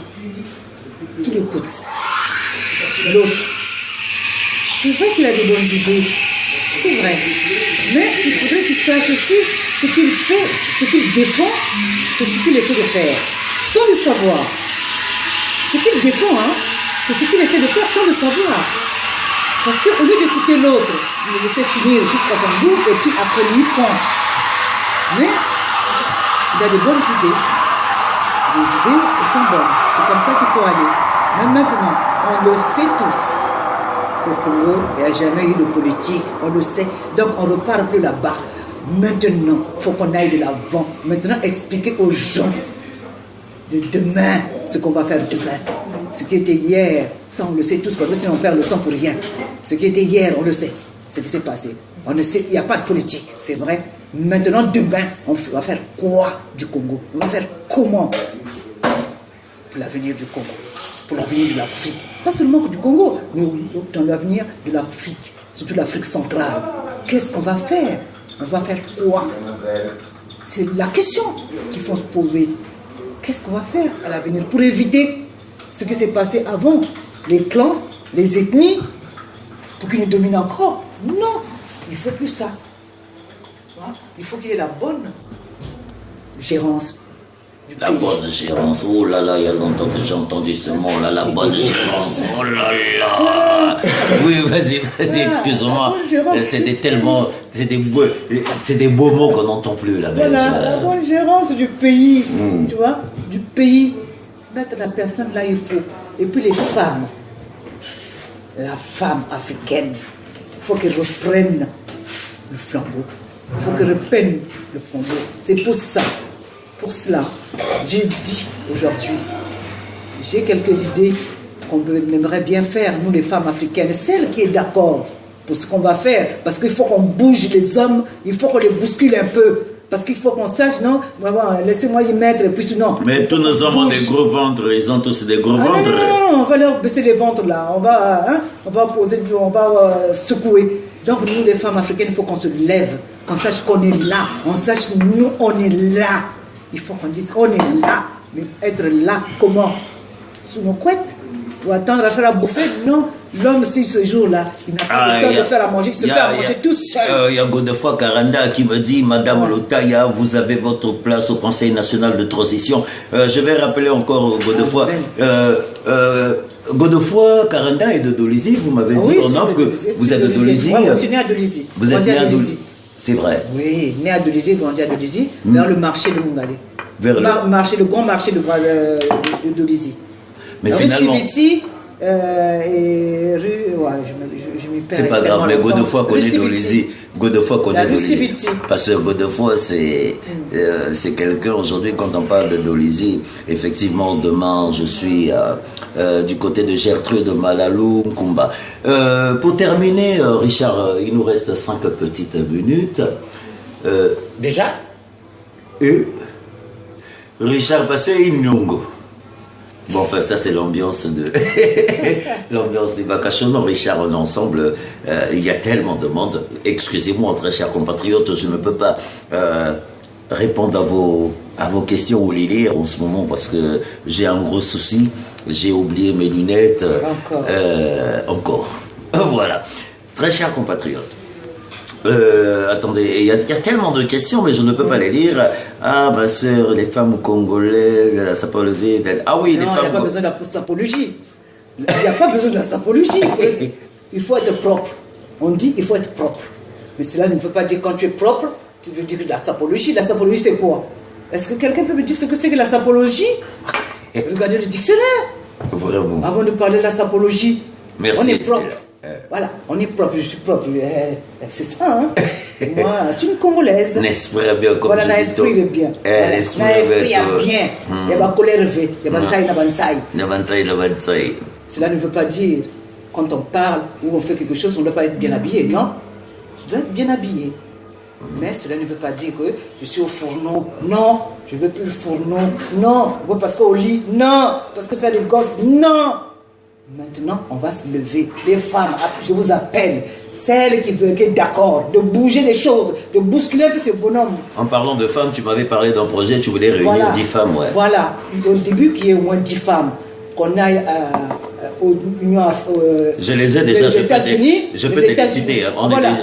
[SPEAKER 2] Qu'il écoute l'autre. C'est vrai qu'il a des bonnes idées. C'est vrai. Mais il faudrait qu'il sache aussi ce qu'il fait, ce qu'il défend, c'est ce qu'il essaie de faire. Sans le savoir. Ce qu'il défend, c'est ce qu'il essaie de faire sans le savoir. Parce qu'au lieu d'écouter l'autre, il le laisser finir jusqu'à son bout et puis après lui prendre. Mais il a de bonnes idées. Les idées, elles sont bonnes. C'est comme ça qu'il faut aller. Mais maintenant, on le sait tous. Au Congo, il n'y a jamais eu de politique. On le sait. Donc on ne repart plus là-bas. Maintenant, il faut qu'on aille de l'avant. Maintenant, expliquer aux gens de demain ce qu'on va faire demain. Ce qui était hier, ça on le sait tous, parce que sinon on perd le temps pour rien. Ce qui était hier, on le sait. Ce qui s'est passé. On ne sait, il n'y a pas de politique, c'est vrai. Maintenant, demain, on va faire quoi du Congo? On va faire comment pour l'avenir du Congo, pour l'avenir de l'Afrique? Pas seulement du Congo, mais dans l'avenir de l'Afrique, surtout l'Afrique centrale. Qu'est-ce qu'on va faire? On va faire quoi? C'est la question qu'il faut se poser. Qu'est-ce qu'on va faire à l'avenir pour éviter ce qui s'est passé avant, les clans, les ethnies, pour qu'ils nous dominent encore? Non, il ne faut plus ça. Il faut qu'il y ait la bonne gérance du pays.
[SPEAKER 1] La bonne gérance, oh là là, il y a longtemps que j'ai entendu ce mot-là, la bonne gérance, oh là là. Oui, vas-y, excuse-moi. C'était tellement, c'est des beaux mots qu'on n'entend plus là.
[SPEAKER 2] Voilà, la bonne gérance du pays, tu vois, du pays. Mettre la personne là, il faut. Et puis les femmes, la femme africaine, il faut qu'elle reprenne le flambeau. Il faut qu'elle reprenne le flambeau. C'est pour ça, pour cela, j'ai dit aujourd'hui, j'ai quelques idées qu'on aimerait bien faire, nous les femmes africaines, celle qui est d'accord pour ce qu'on va faire, parce qu'il faut qu'on bouge les hommes, il faut qu'on les bouscule un peu. Parce qu'il faut qu'on sache, non, vraiment, laissez-moi y mettre, et puis sinon. Mais
[SPEAKER 1] tous nos hommes ont des gros ventres, ils ont tous des gros ventres.
[SPEAKER 2] Non, on va leur baisser les ventres là, on va poser, on va secouer. Donc nous les femmes africaines, il faut qu'on se lève, qu'on sache qu'on est là, on sache nous, on est là. Il faut qu'on dise, on est là, mais être là, comment? Sous nos couettes? Ou attendre à faire à bouffer? Non. L'homme, si ce jour-là, il n'a pas le temps de faire à manger, il se fait à manger tout seul.
[SPEAKER 1] Il y a Godefroy Karanda qui me dit, Madame Lotaya, vous avez votre place au Conseil national de transition. Je vais rappeler encore Godefroy. Godefroy Karanda est de Dolisie, vous m'avez dit en off que vous êtes de Dolisie.
[SPEAKER 2] Oui, je suis né à Dolisie.
[SPEAKER 1] Vous êtes né à Dolisie. C'est vrai.
[SPEAKER 2] Oui, né à Dolisie, grandi à Dolisie, vers le marché de Mungale. Le grand marché de Dolisie.
[SPEAKER 1] Mais finalement...
[SPEAKER 2] et rue, ouais, je m'y perds.
[SPEAKER 1] C'est pas grave, mais Godefroy connaît Dolisie. Godefroy connaît Dolisie. Parce que Godefroy, c'est quelqu'un, aujourd'hui, quand on parle de Dolisie, effectivement, demain, je suis du côté de Gertrude, de Malalou, Kumba. Pour terminer, Richard, il nous reste 5 petites minutes.
[SPEAKER 3] Déjà
[SPEAKER 1] Richard, passez une Nyongo. Bon, enfin, ça, c'est l'ambiance l'ambiance des Bakachos. Non, Richard, on est ensemble. Il y a tellement de monde. Excusez-moi, très chers compatriotes, je ne peux pas répondre à vos questions ou les lire en ce moment parce que j'ai un gros souci. J'ai oublié mes lunettes. Encore. Voilà. Très chers compatriotes. Attendez, il y a tellement de questions, mais je ne peux pas les lire. Ah, ma sœur, les femmes congolaises, la sapologie. Ah oui, les femmes.
[SPEAKER 2] Il n'y a pas besoin de la sapologie. Il n'y a pas besoin de la sapologie. Il faut être propre. On dit il faut être propre. Mais cela ne veut pas dire quand tu es propre, tu veux dire de la sapologie. La sapologie, c'est quoi? Est-ce que quelqu'un peut me dire ce que c'est que la sapologie? Regardez le dictionnaire.
[SPEAKER 1] Vraiment.
[SPEAKER 2] Avant de parler de la sapologie,
[SPEAKER 1] merci,
[SPEAKER 2] on est propre. Voilà, on est propre, je suis propre. C'est ça, hein. Moi, je suis une Congolaise.
[SPEAKER 1] L'esprit est bien, comme
[SPEAKER 2] voilà,
[SPEAKER 1] je dis.
[SPEAKER 2] l'esprit de bien.
[SPEAKER 1] L'esprit est
[SPEAKER 2] bien. Il y a colère, il y a bansaï, Cela ne veut pas dire, quand on parle ou on fait quelque chose, on ne doit pas être bien habillé. Non, je dois être bien habillé. Mais cela ne veut pas dire que je suis au fourneau. Non, je ne veux plus le fourneau. Non, parce qu'au lit. Non, parce que faire des gosses. Non. Maintenant, on va se lever. Les femmes, je vous appelle, celles qui veulent être d'accord, de bouger les choses, de bousculer un peu ces bonhommes.
[SPEAKER 1] En parlant de femmes, tu m'avais parlé d'un projet, tu voulais réunir 10 femmes, ouais.
[SPEAKER 2] Voilà, au début, qu'il y ait au moins 10 femmes, qu'on aille aux Union
[SPEAKER 1] je les ai déjà, je peux te les citer.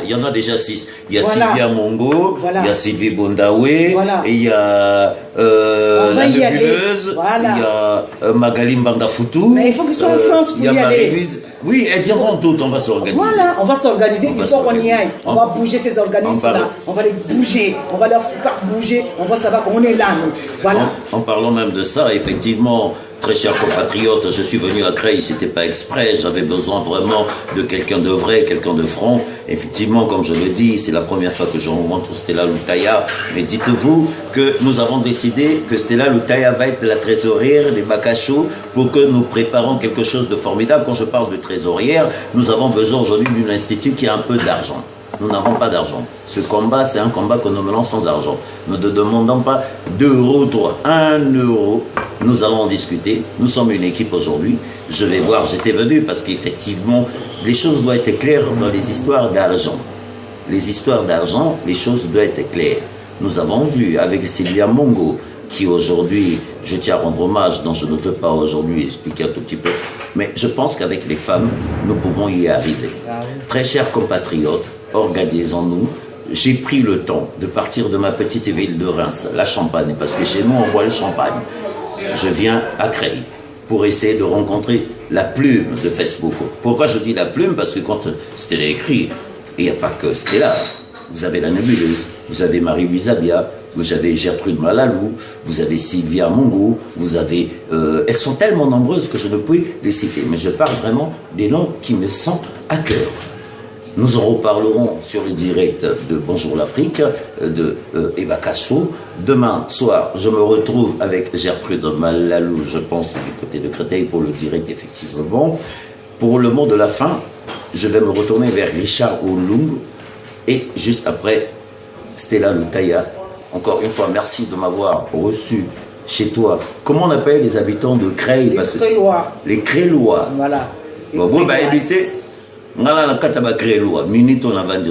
[SPEAKER 1] Il y en a déjà 6. Il y a Sylvia Mongo, il y a Sylvie Bondawe, et il y a la nébuleuse, il y a Magali Mbangafutu.
[SPEAKER 2] Mais il faut qu'ils soient en France pour y aller.
[SPEAKER 1] Oui, elles viendront toutes, on va s'organiser.
[SPEAKER 2] Voilà, on va s'organiser, il faut qu'on y aille. On va bouger ces organismes-là, on va les bouger, on va leur faire bouger, on va savoir qu'on est là, nous. Voilà.
[SPEAKER 1] En parlant même de ça, effectivement, très chers compatriotes, je suis venu à Creil, c'était pas exprès, j'avais besoin vraiment de quelqu'un de vrai, quelqu'un de franc. Effectivement, comme je le dis, c'est la première fois que je rencontre Stella Loutaya, mais dites-vous que nous avons décidé que Stella Loutaya va être la trésorière des Bakacho pour que nous préparions quelque chose de formidable. Quand je parle de trésorière, nous avons besoin aujourd'hui d'une institut qui a un peu d'argent. Nous n'avons pas d'argent. Ce combat, c'est un combat que nous menons sans argent. Nous ne demandons pas 2 euros, 3, 1 euro. Nous allons en discuter. Nous sommes une équipe aujourd'hui. Je vais voir, j'étais venu parce qu'effectivement, les choses doivent être claires dans les histoires d'argent. Les histoires d'argent, les choses doivent être claires. Nous avons vu avec Sylvia Mongo, qui aujourd'hui, je tiens à rendre hommage, dont je ne veux pas aujourd'hui expliquer un tout petit peu, mais je pense qu'avec les femmes, nous pouvons y arriver. Très chers compatriotes, organisons-nous. J'ai pris le temps de partir de ma petite ville de Reims, la Champagne, parce que chez nous, on boit le champagne. Je viens à Creil pour essayer de rencontrer la plume de Facebook. Pourquoi je dis la plume? Parce que quand Stella écrit, il n'y a pas que Stella. Vous avez la nébuleuse, vous avez Marie-Louise Abia, vous avez Gertrude Malalou, vous avez Sylvia Mongo, vous avez... elles sont tellement nombreuses que je ne peux les citer. Mais je parle vraiment des noms qui me sont à cœur. Nous en reparlerons sur le direct de Bonjour l'Afrique, de Eva Cachot. Demain soir, je me retrouve avec Gertrude Malalou, je pense, du côté de Créteil, pour le direct, effectivement. Pour le mot de la fin, je vais me retourner vers Richard Olung. Et juste après, Stella Loutaya. Encore une fois, merci de m'avoir reçu chez toi. Comment on appelle les habitants de Creil?
[SPEAKER 2] Les Crélois.
[SPEAKER 1] Les Crélois.
[SPEAKER 2] Voilà.
[SPEAKER 1] Bon, bah, évitez.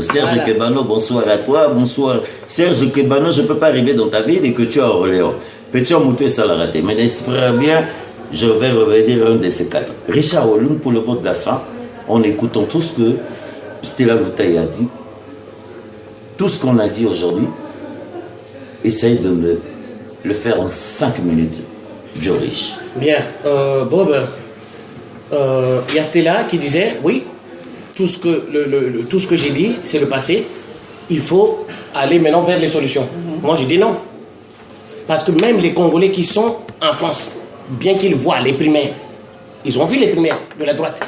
[SPEAKER 1] Serge Kebano, bonsoir à toi, bonsoir. Serge Kebano, je ne peux pas arriver dans ta ville et que tu es à Orléans. Petit Moutou ça l'a raté. Mais n'espère bien, je vais revenir un de ces 4. Richard Olung, pour le mot de la fin, en écoutant tout ce que Stella Loutaya a dit, tout ce qu'on a dit aujourd'hui, essaye de le faire en 5 minutes. Joris.
[SPEAKER 3] Bien, Bob, il y a Stella qui disait, oui, tout ce que j'ai dit, c'est le passé. Il faut aller maintenant vers les solutions. Moi, j'ai dit non. Parce que même les Congolais qui sont en France, bien qu'ils voient les primaires, ils ont vu les primaires de la droite.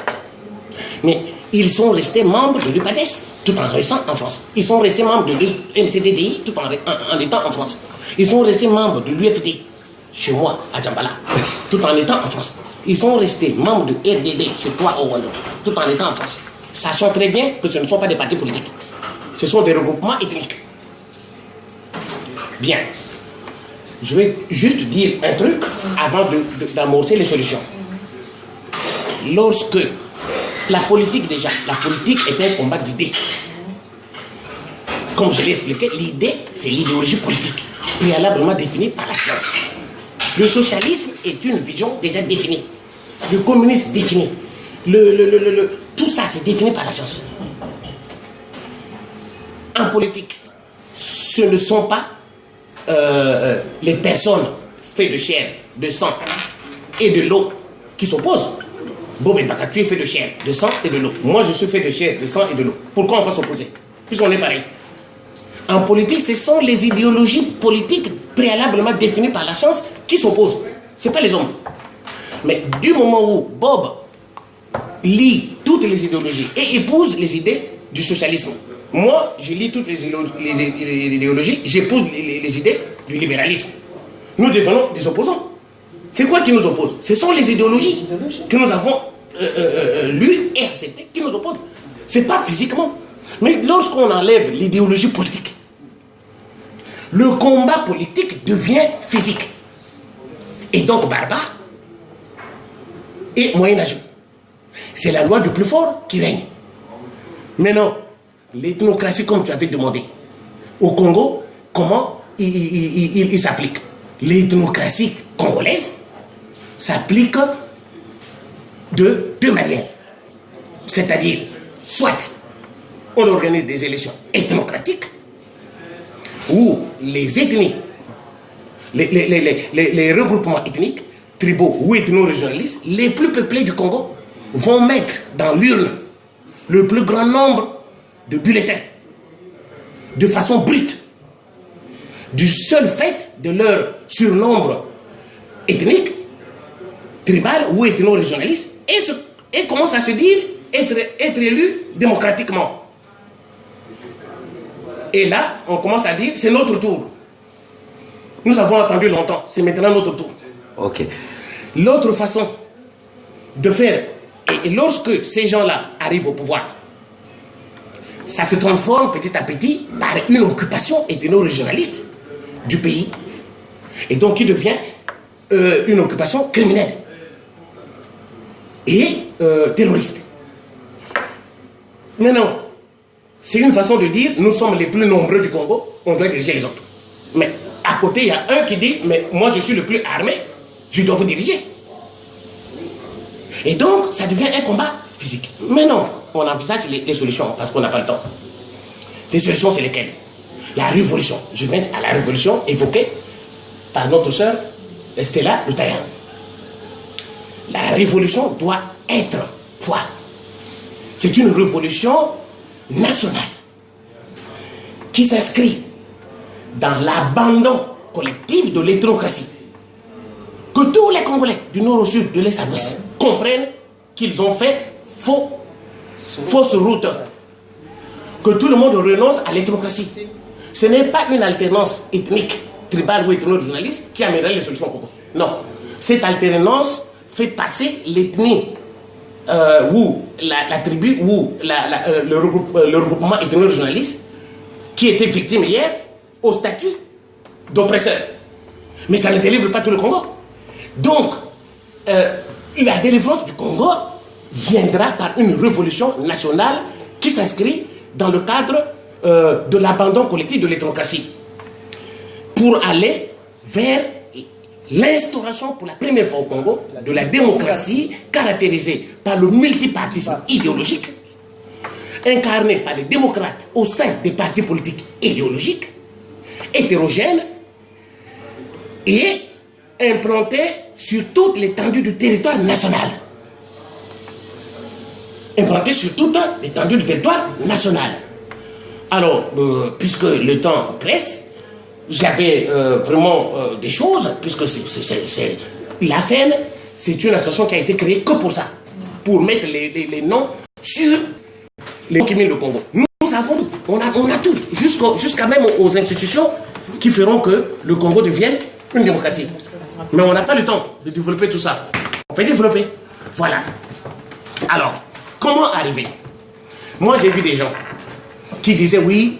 [SPEAKER 3] Mais ils sont restés membres de l'UPADES, tout en restant en France. Ils sont restés membres de l'MCDDI, tout en étant en France. Ils sont restés membres de l'UFD, chez moi, à Djambala, tout en étant en France. Ils sont restés membres de RDD, chez toi, au Rwanda, tout en étant en France. Sachant très bien que ce ne sont pas des partis politiques. Ce sont des regroupements ethniques. Bien. Je vais juste dire un truc avant d'amorcer les solutions. Lorsque la politique est un combat d'idées. Comme je l'ai expliqué, l'idée, c'est l'idéologie politique, préalablement définie par la science. Le socialisme est une vision déjà définie. Le communisme défini. Tout ça, c'est défini par la science. En politique, ce ne sont pas les personnes faites de chair, de sang et de l'eau qui s'opposent. Bob et Baka, tu es fait de chair, de sang et de l'eau. Moi, je suis fait de chair, de sang et de l'eau. Pourquoi on va s'opposer? Puisqu'on est pareil. En politique, ce sont les idéologies politiques préalablement définies par la science qui s'opposent. Ce n'est pas les hommes. Mais du moment où Bob lit toutes toutes les idéologies et épouse les idées du socialisme. Moi, je lis toutes les idéologies, j'épouse les idées du libéralisme. Nous devenons des opposants. C'est quoi qui nous oppose? Ce sont les idéologies que nous avons lues et acceptées qui nous opposent. Ce n'est pas physiquement. Mais lorsqu'on enlève l'idéologie politique, le combat politique devient physique. Et donc barbare et moyenâgeux. C'est la loi du plus fort qui règne. Maintenant, l'ethnocratie, comme tu avais demandé, au Congo, comment il s'applique? L'ethnocratie congolaise s'applique de deux manières. C'est-à-dire, soit on organise des élections ethnocratiques, où les ethnies, les regroupements ethniques, tribaux ou ethno-régionalistes, les plus peuplés du Congo, vont mettre dans l'urne le plus grand nombre de bulletins, de façon brute, du seul fait de leur surnombre ethnique, tribal ou ethno-régionaliste, et commence à se dire être élu démocratiquement. Et là, on commence à dire, c'est notre tour. Nous avons attendu longtemps, c'est maintenant notre tour.
[SPEAKER 1] Ok.
[SPEAKER 3] L'autre façon de faire, et lorsque ces gens-là arrivent au pouvoir, ça se transforme petit à petit par une occupation ethno-régionaliste du pays. Et donc, qui devient une occupation criminelle et terroriste. Maintenant, c'est une façon de dire, nous sommes les plus nombreux du Congo, on doit diriger les autres. Mais à côté, il y a un qui dit, mais moi je suis le plus armé, je dois vous diriger. Et donc, ça devient un combat physique. Maintenant, on envisage les solutions, parce qu'on n'a pas le temps. Les solutions, c'est lesquelles? La révolution. Je viens à la révolution évoquée par notre sœur Stella Lutaya. La révolution doit être quoi? C'est une révolution nationale qui s'inscrit dans l'abandon collectif de l'ethnocratie. Que tous les Congolais, du nord au sud, de l'est à l'ouest, comprennent qu'ils ont fait fausse route. Que tout le monde renonce à l'ethnocratie. Ce n'est pas une alternance ethnique, tribale ou ethno-régionaliste qui amènera les solutions au Congo. Non. Cette alternance fait passer l'ethnie ou la tribu ou le regroupement ethno-régionaliste qui était victime hier au statut d'oppresseur. Mais ça ne délivre pas tout le Congo. Donc, la délivrance du Congo viendra par une révolution nationale qui s'inscrit dans le cadre de l'abandon collectif de l'ethnocratie pour aller vers l'instauration pour la première fois au Congo de la démocratie caractérisée par le multipartisme idéologique, incarné par les démocrates au sein des partis politiques idéologiques, hétérogènes et implanté sur toute l'étendue du territoire national. Implanté sur toute l'étendue du territoire national. Alors, puisque le temps presse, j'avais vraiment des choses, puisque la FEN, c'est une association qui a été créée que pour ça, pour mettre les noms sur les qui mènent le Congo. Nous avons tout, on a tout, jusqu'à même aux institutions qui feront que le Congo devienne une démocratie. Mais on n'a pas le temps de développer tout ça. On peut développer. Voilà. Alors, comment arriver? Moi, j'ai vu des gens qui disaient, oui,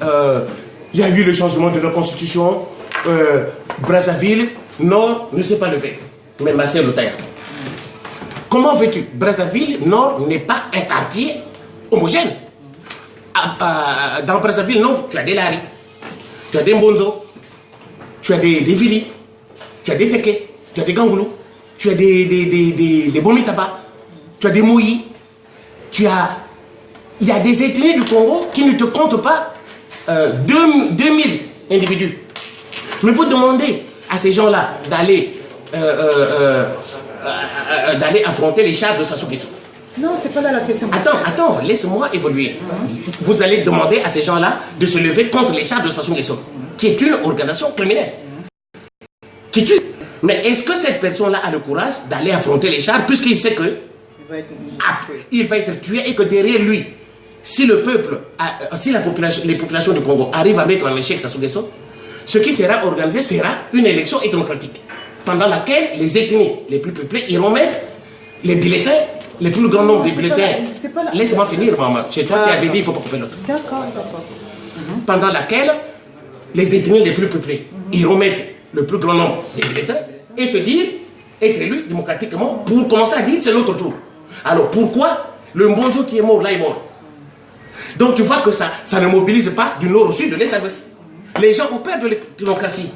[SPEAKER 3] il y a eu le changement de la constitution, Brazzaville, Nord ne s'est pas levé. Mais ma sœur Lutaya, comment veux-tu? Brazzaville, Nord n'est pas un quartier homogène. Dans Brazzaville, Nord, tu as des Lari, tu as des Mbonzo, tu as des Vili, tu as des Teke, tu as des Gangoulou, tu as des Bomitaba, tu as des Moui, il y a des ethnies du Congo qui ne te comptent pas 2000 individus. Mais vous demandez à ces gens-là d'aller affronter les chars de Sassou Nguesso.
[SPEAKER 2] Non, c'est pas là la question.
[SPEAKER 3] Attends, laisse-moi évoluer. Vous allez demander à ces gens-là de se lever contre les chars de Sassou Nguesso, qui est une organisation criminelle, qui tue. Mais est-ce que cette personne-là a le courage d'aller affronter les chars, puisqu'il sait que il va être tué et que derrière lui, si le peuple, si les populations du Congo arrivent à mettre en échec Sassou Nguesso, ce qui sera organisé sera une élection démocratique, pendant laquelle les ethnies les plus peuplées iront mettre les bulletins, le plus grand nombre de bulletins. Laisse-moi finir, maman. C'est toi qui avais dit qu'il ne faut pas couper l'autre.
[SPEAKER 2] D'accord.
[SPEAKER 3] Pendant laquelle les ethnies les plus peuplées iront mettre le plus grand nombre de bulletins et se dire, être élus démocratiquement, pour commencer à dire c'est l'autre tour. Alors pourquoi le Mbonjo qui est mort là est mort? Donc tu vois que ça ne mobilise pas du nord au sud de l'est à l'ouest. Les gens ont peur de la démocratie.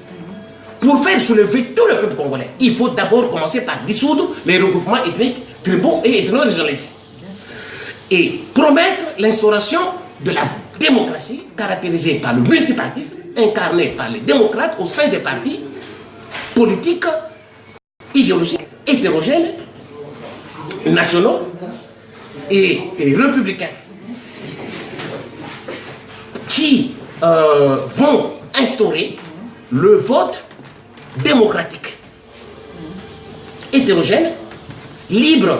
[SPEAKER 3] Pour faire soulever tout le peuple congolais, il faut d'abord commencer par dissoudre les regroupements ethniques, tribaux et ethno-régionalistes. Et promettre l'instauration de la démocratie caractérisée par le multipartisme, incarné par les démocrates au sein des partis politiques, idéologiques, hétérogènes, nationaux et républicains, qui vont instaurer le vote démocratique, hétérogène, libre,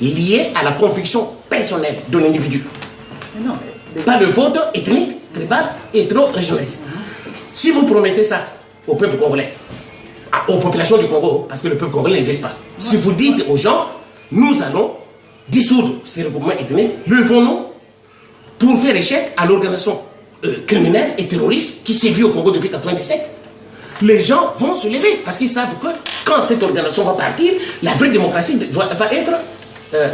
[SPEAKER 3] lié à la conviction personnelle de l'individu. Pas le vote ethnique, tribal, hétéro-régionaliste. Si vous promettez ça au peuple congolais, aux populations du Congo, parce que le peuple congolais n'existe pas, si vous dites aux gens, nous allons dissoudre ces regroupements ethniques, levons-nous pour faire échec à l'organisation criminelle et terroriste qui sévit au Congo depuis 1997, les gens vont se lever parce qu'ils savent que quand cette organisation va partir, la vraie démocratie va être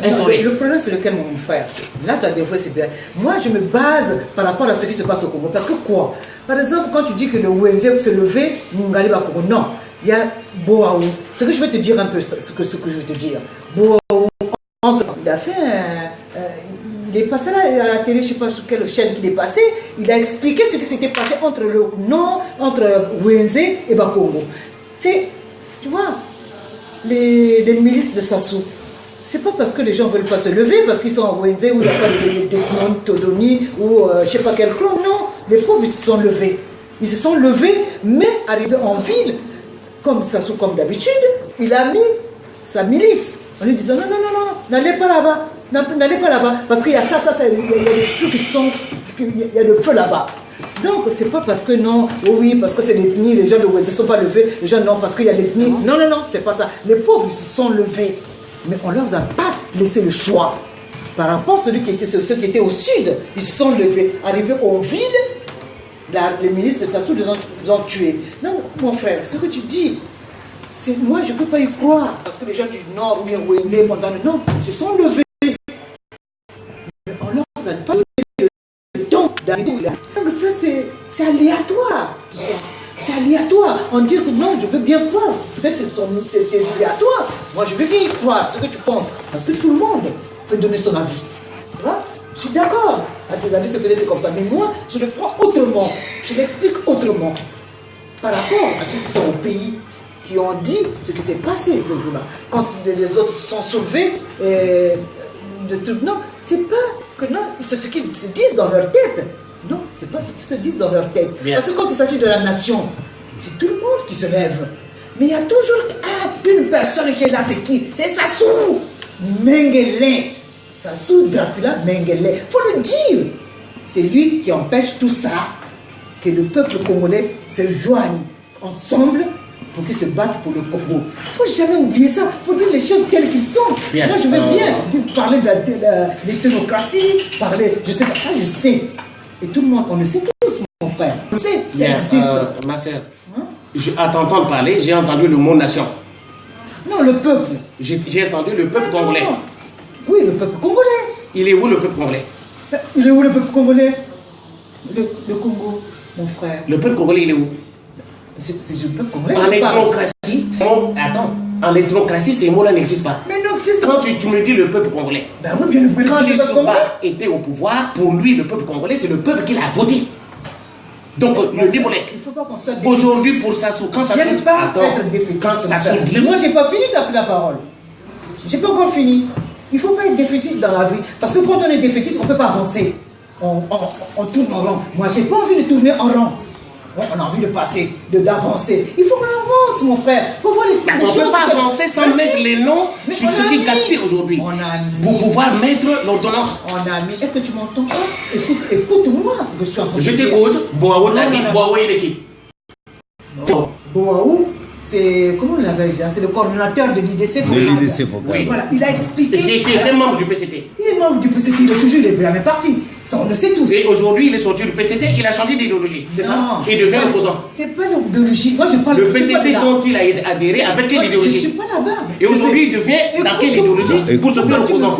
[SPEAKER 3] instaurée.
[SPEAKER 2] Le problème, c'est lequel, mon frère? Là, tu as des fois, c'est bien. Moi, je me base par rapport à ce qui se passe au Congo. Parce que quoi? Par exemple, quand tu dis que le Wenze se lever, Mungali va Congo. Non, il y a Boaou. Ce que je vais te dire un peu, ce que je vais te dire. Boaou, il a fait il est passé là à la télé, je ne sais pas sur quelle chaîne qu'il est passé, il a expliqué ce qui s'était passé entre le Nord, entre Wenze et Bakongo. C'est, tu vois, les milices de Sassou. C'est pas parce que les gens ne veulent pas se lever, parce qu'ils sont en Wenze ou il n'y a pas de Todoni ou je ne sais pas quel clan. Non, les pauvres ils se sont levés. Ils se sont levés, mais arrivés en ville, comme Sassou, comme d'habitude, il a mis sa milice en lui disant non, n'allez pas là-bas. N'allez pas là-bas, parce qu'il y a ça, il y a des trucs qui sont, il y a le feu là-bas. Donc, c'est pas parce que non, oh oui, parce que c'est l'ethnie, les gens de Wenze ne sont pas levés, les gens non, parce qu'il y a l'ethnie. Non, c'est pas ça. Les pauvres, ils se sont levés, mais on ne leur a pas laissé le choix. Par rapport à ceux qui étaient au sud, ils se sont levés. Arrivés en ville, les ministres de Sassou les ont tués. Non, mon frère, ce que tu dis, moi, je ne peux pas y croire, parce que les gens du Nord, ou Wenze, pendant le Nord, ils se sont levés. On leur a pas donné le temps d'arriver là. Donc ça, c'est aléatoire. C'est aléatoire. On dit que non, je veux bien croire. Peut-être que c'est aléatoire. Moi, je veux bien y croire, ce que tu penses. Parce que tout le monde peut donner son avis. Tu vois? Je suis d'accord. À tes avis, c'est peut-être comme ça. Mais moi, je le crois autrement. Je l'explique autrement. Par rapport à ceux qui sont au pays, qui ont dit ce qui s'est passé ce jour-là. Quand les autres se sont soulevés, non, c'est pas que non, c'est ce qu'ils se disent dans leur tête. Non, c'est pas ce qu'ils se disent dans leur tête. Bien. Parce que quand il s'agit de la nation, c'est tout le monde qui se lève. Mais il y a toujours une personne qui est là, c'est qui? C'est Sassou Mengele. Sassou Dracula Mengele. Il faut le dire. C'est lui qui empêche tout ça, que le peuple congolais se joigne ensemble pour qu'ils se battent pour le Congo. Il ne faut jamais oublier ça. Il faut dire les choses telles qu'elles sont. Bien. Moi, je veux bien parler de la démocratie, parler, je sais pas, ça je sais. Et tout le monde, on le sait tous, mon frère. On le sait, ça existe.
[SPEAKER 3] Ma soeur, à t'entendre parler, j'ai entendu le mot nation.
[SPEAKER 2] Non, le peuple.
[SPEAKER 3] J'ai entendu le peuple congolais.
[SPEAKER 2] Non. Oui, le peuple congolais.
[SPEAKER 3] Il est où le peuple congolais?
[SPEAKER 2] Il est où le peuple congolais? Le Congo, mon frère.
[SPEAKER 3] Le peuple congolais, il est où?
[SPEAKER 2] C'est le peuple congolais.
[SPEAKER 3] En démocratie, attends, en démocratie, ces mots-là n'existent pas.
[SPEAKER 2] Mais non, c'est
[SPEAKER 3] quand tu me dis le peuple congolais,
[SPEAKER 2] ben oui, bien le peuple
[SPEAKER 3] quand les Souba étaient au pouvoir, pour lui, le peuple congolais, c'est le peuple qui l'a voté. Donc, le Libolek.
[SPEAKER 2] Il ne faut pas qu'on soit
[SPEAKER 3] aujourd'hui, pour Sassou, quand Sassou.
[SPEAKER 2] J'aime pas être défaitiste. Mais moi, j'ai pas fini de la parole. J'ai pas encore fini. Il ne faut pas être défaitiste dans la vie. Parce que quand on est défaitiste, on ne peut pas avancer. On tourne en rond. Moi, j'ai pas envie de tourner en rond. On a envie de passer, d'avancer. Il faut qu'on avance. avance, mon frère. Faut voir les
[SPEAKER 3] On ne peut pas avancer sans mettre les noms sur ce qui gaspille aujourd'hui. Pour pouvoir mettre l'ordonnance.
[SPEAKER 2] On a mis. Est-ce que tu m'entends pas? Écoute-moi ce que je suis en train de
[SPEAKER 3] Je
[SPEAKER 2] dire.
[SPEAKER 3] t'écoute. Boaou l'a dit. Boaou est l'équipe.
[SPEAKER 2] Boaou, c'est. Comment on l'appelle déjà? C'est le coordonnateur de l'IDC Focal.
[SPEAKER 1] De l'IDC Focal.
[SPEAKER 3] Oui.
[SPEAKER 2] Voilà, il a expliqué.
[SPEAKER 3] Qui était membre du PCT.
[SPEAKER 2] Il est membre du PCT, il est toujours de la même partie. Ça, on le sait tous.
[SPEAKER 3] Et aujourd'hui, il est sorti du PCT, il a changé d'idéologie. C'est ça?
[SPEAKER 2] Non.
[SPEAKER 3] Il devient opposant.
[SPEAKER 2] C'est pas l'idéologie. Moi, je parle
[SPEAKER 3] Le
[SPEAKER 2] je suis pas
[SPEAKER 3] PCT
[SPEAKER 2] là.
[SPEAKER 3] dont il a adhéré avec quelle
[SPEAKER 2] Je ne suis
[SPEAKER 3] idéologie?
[SPEAKER 2] pas là-bas.
[SPEAKER 3] Et aujourd'hui, il devient dans quelle idéologie pour se faire opposant?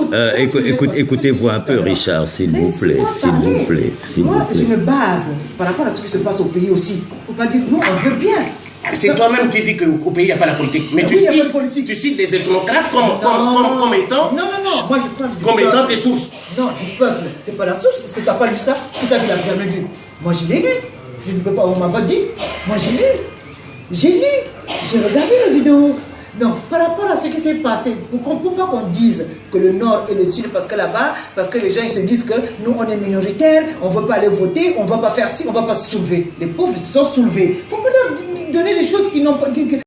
[SPEAKER 1] Écoutez-vous un peu, Richard, s'il vous plaît.
[SPEAKER 2] Laisse-moi
[SPEAKER 1] S'il vous
[SPEAKER 2] parler.
[SPEAKER 1] plaît. S'il
[SPEAKER 2] Moi,
[SPEAKER 1] vous
[SPEAKER 2] je
[SPEAKER 1] plaît.
[SPEAKER 2] me base par rapport à ce qui se passe au pays aussi. On ne peut pas dire non, on veut bien.
[SPEAKER 3] C'est toi-même qui dis qu'au pays, il n'y a pas la politique. Mais
[SPEAKER 2] Oui,
[SPEAKER 3] tu
[SPEAKER 2] il y a pas de
[SPEAKER 3] cites,
[SPEAKER 2] politique.
[SPEAKER 3] tu cites les ethnocrates comme étant,
[SPEAKER 2] Non, moi je parle du
[SPEAKER 3] comme
[SPEAKER 2] peuple.
[SPEAKER 3] étant des sources.
[SPEAKER 2] Non, du peuple. C'est pas la source, parce que tu n'as pas lu ça. C'est ça qu'il a jamais lu. Moi, je l'ai lu. Je ne peux pas, on m'a pas dit. Moi, j'ai lu. J'ai regardé la vidéo. Donc, par rapport à ce qui s'est passé, pour qu'on ne peut pas qu'on dise que le Nord et le Sud, parce que là-bas, parce que les gens ils se disent que nous, on est minoritaires, on ne veut pas aller voter, on ne va pas faire ci, on ne va pas se soulever. Les pauvres, ils se sont soulevés. Il ne faut pas leur donner les choses qu'ils n'ont pas... Il ne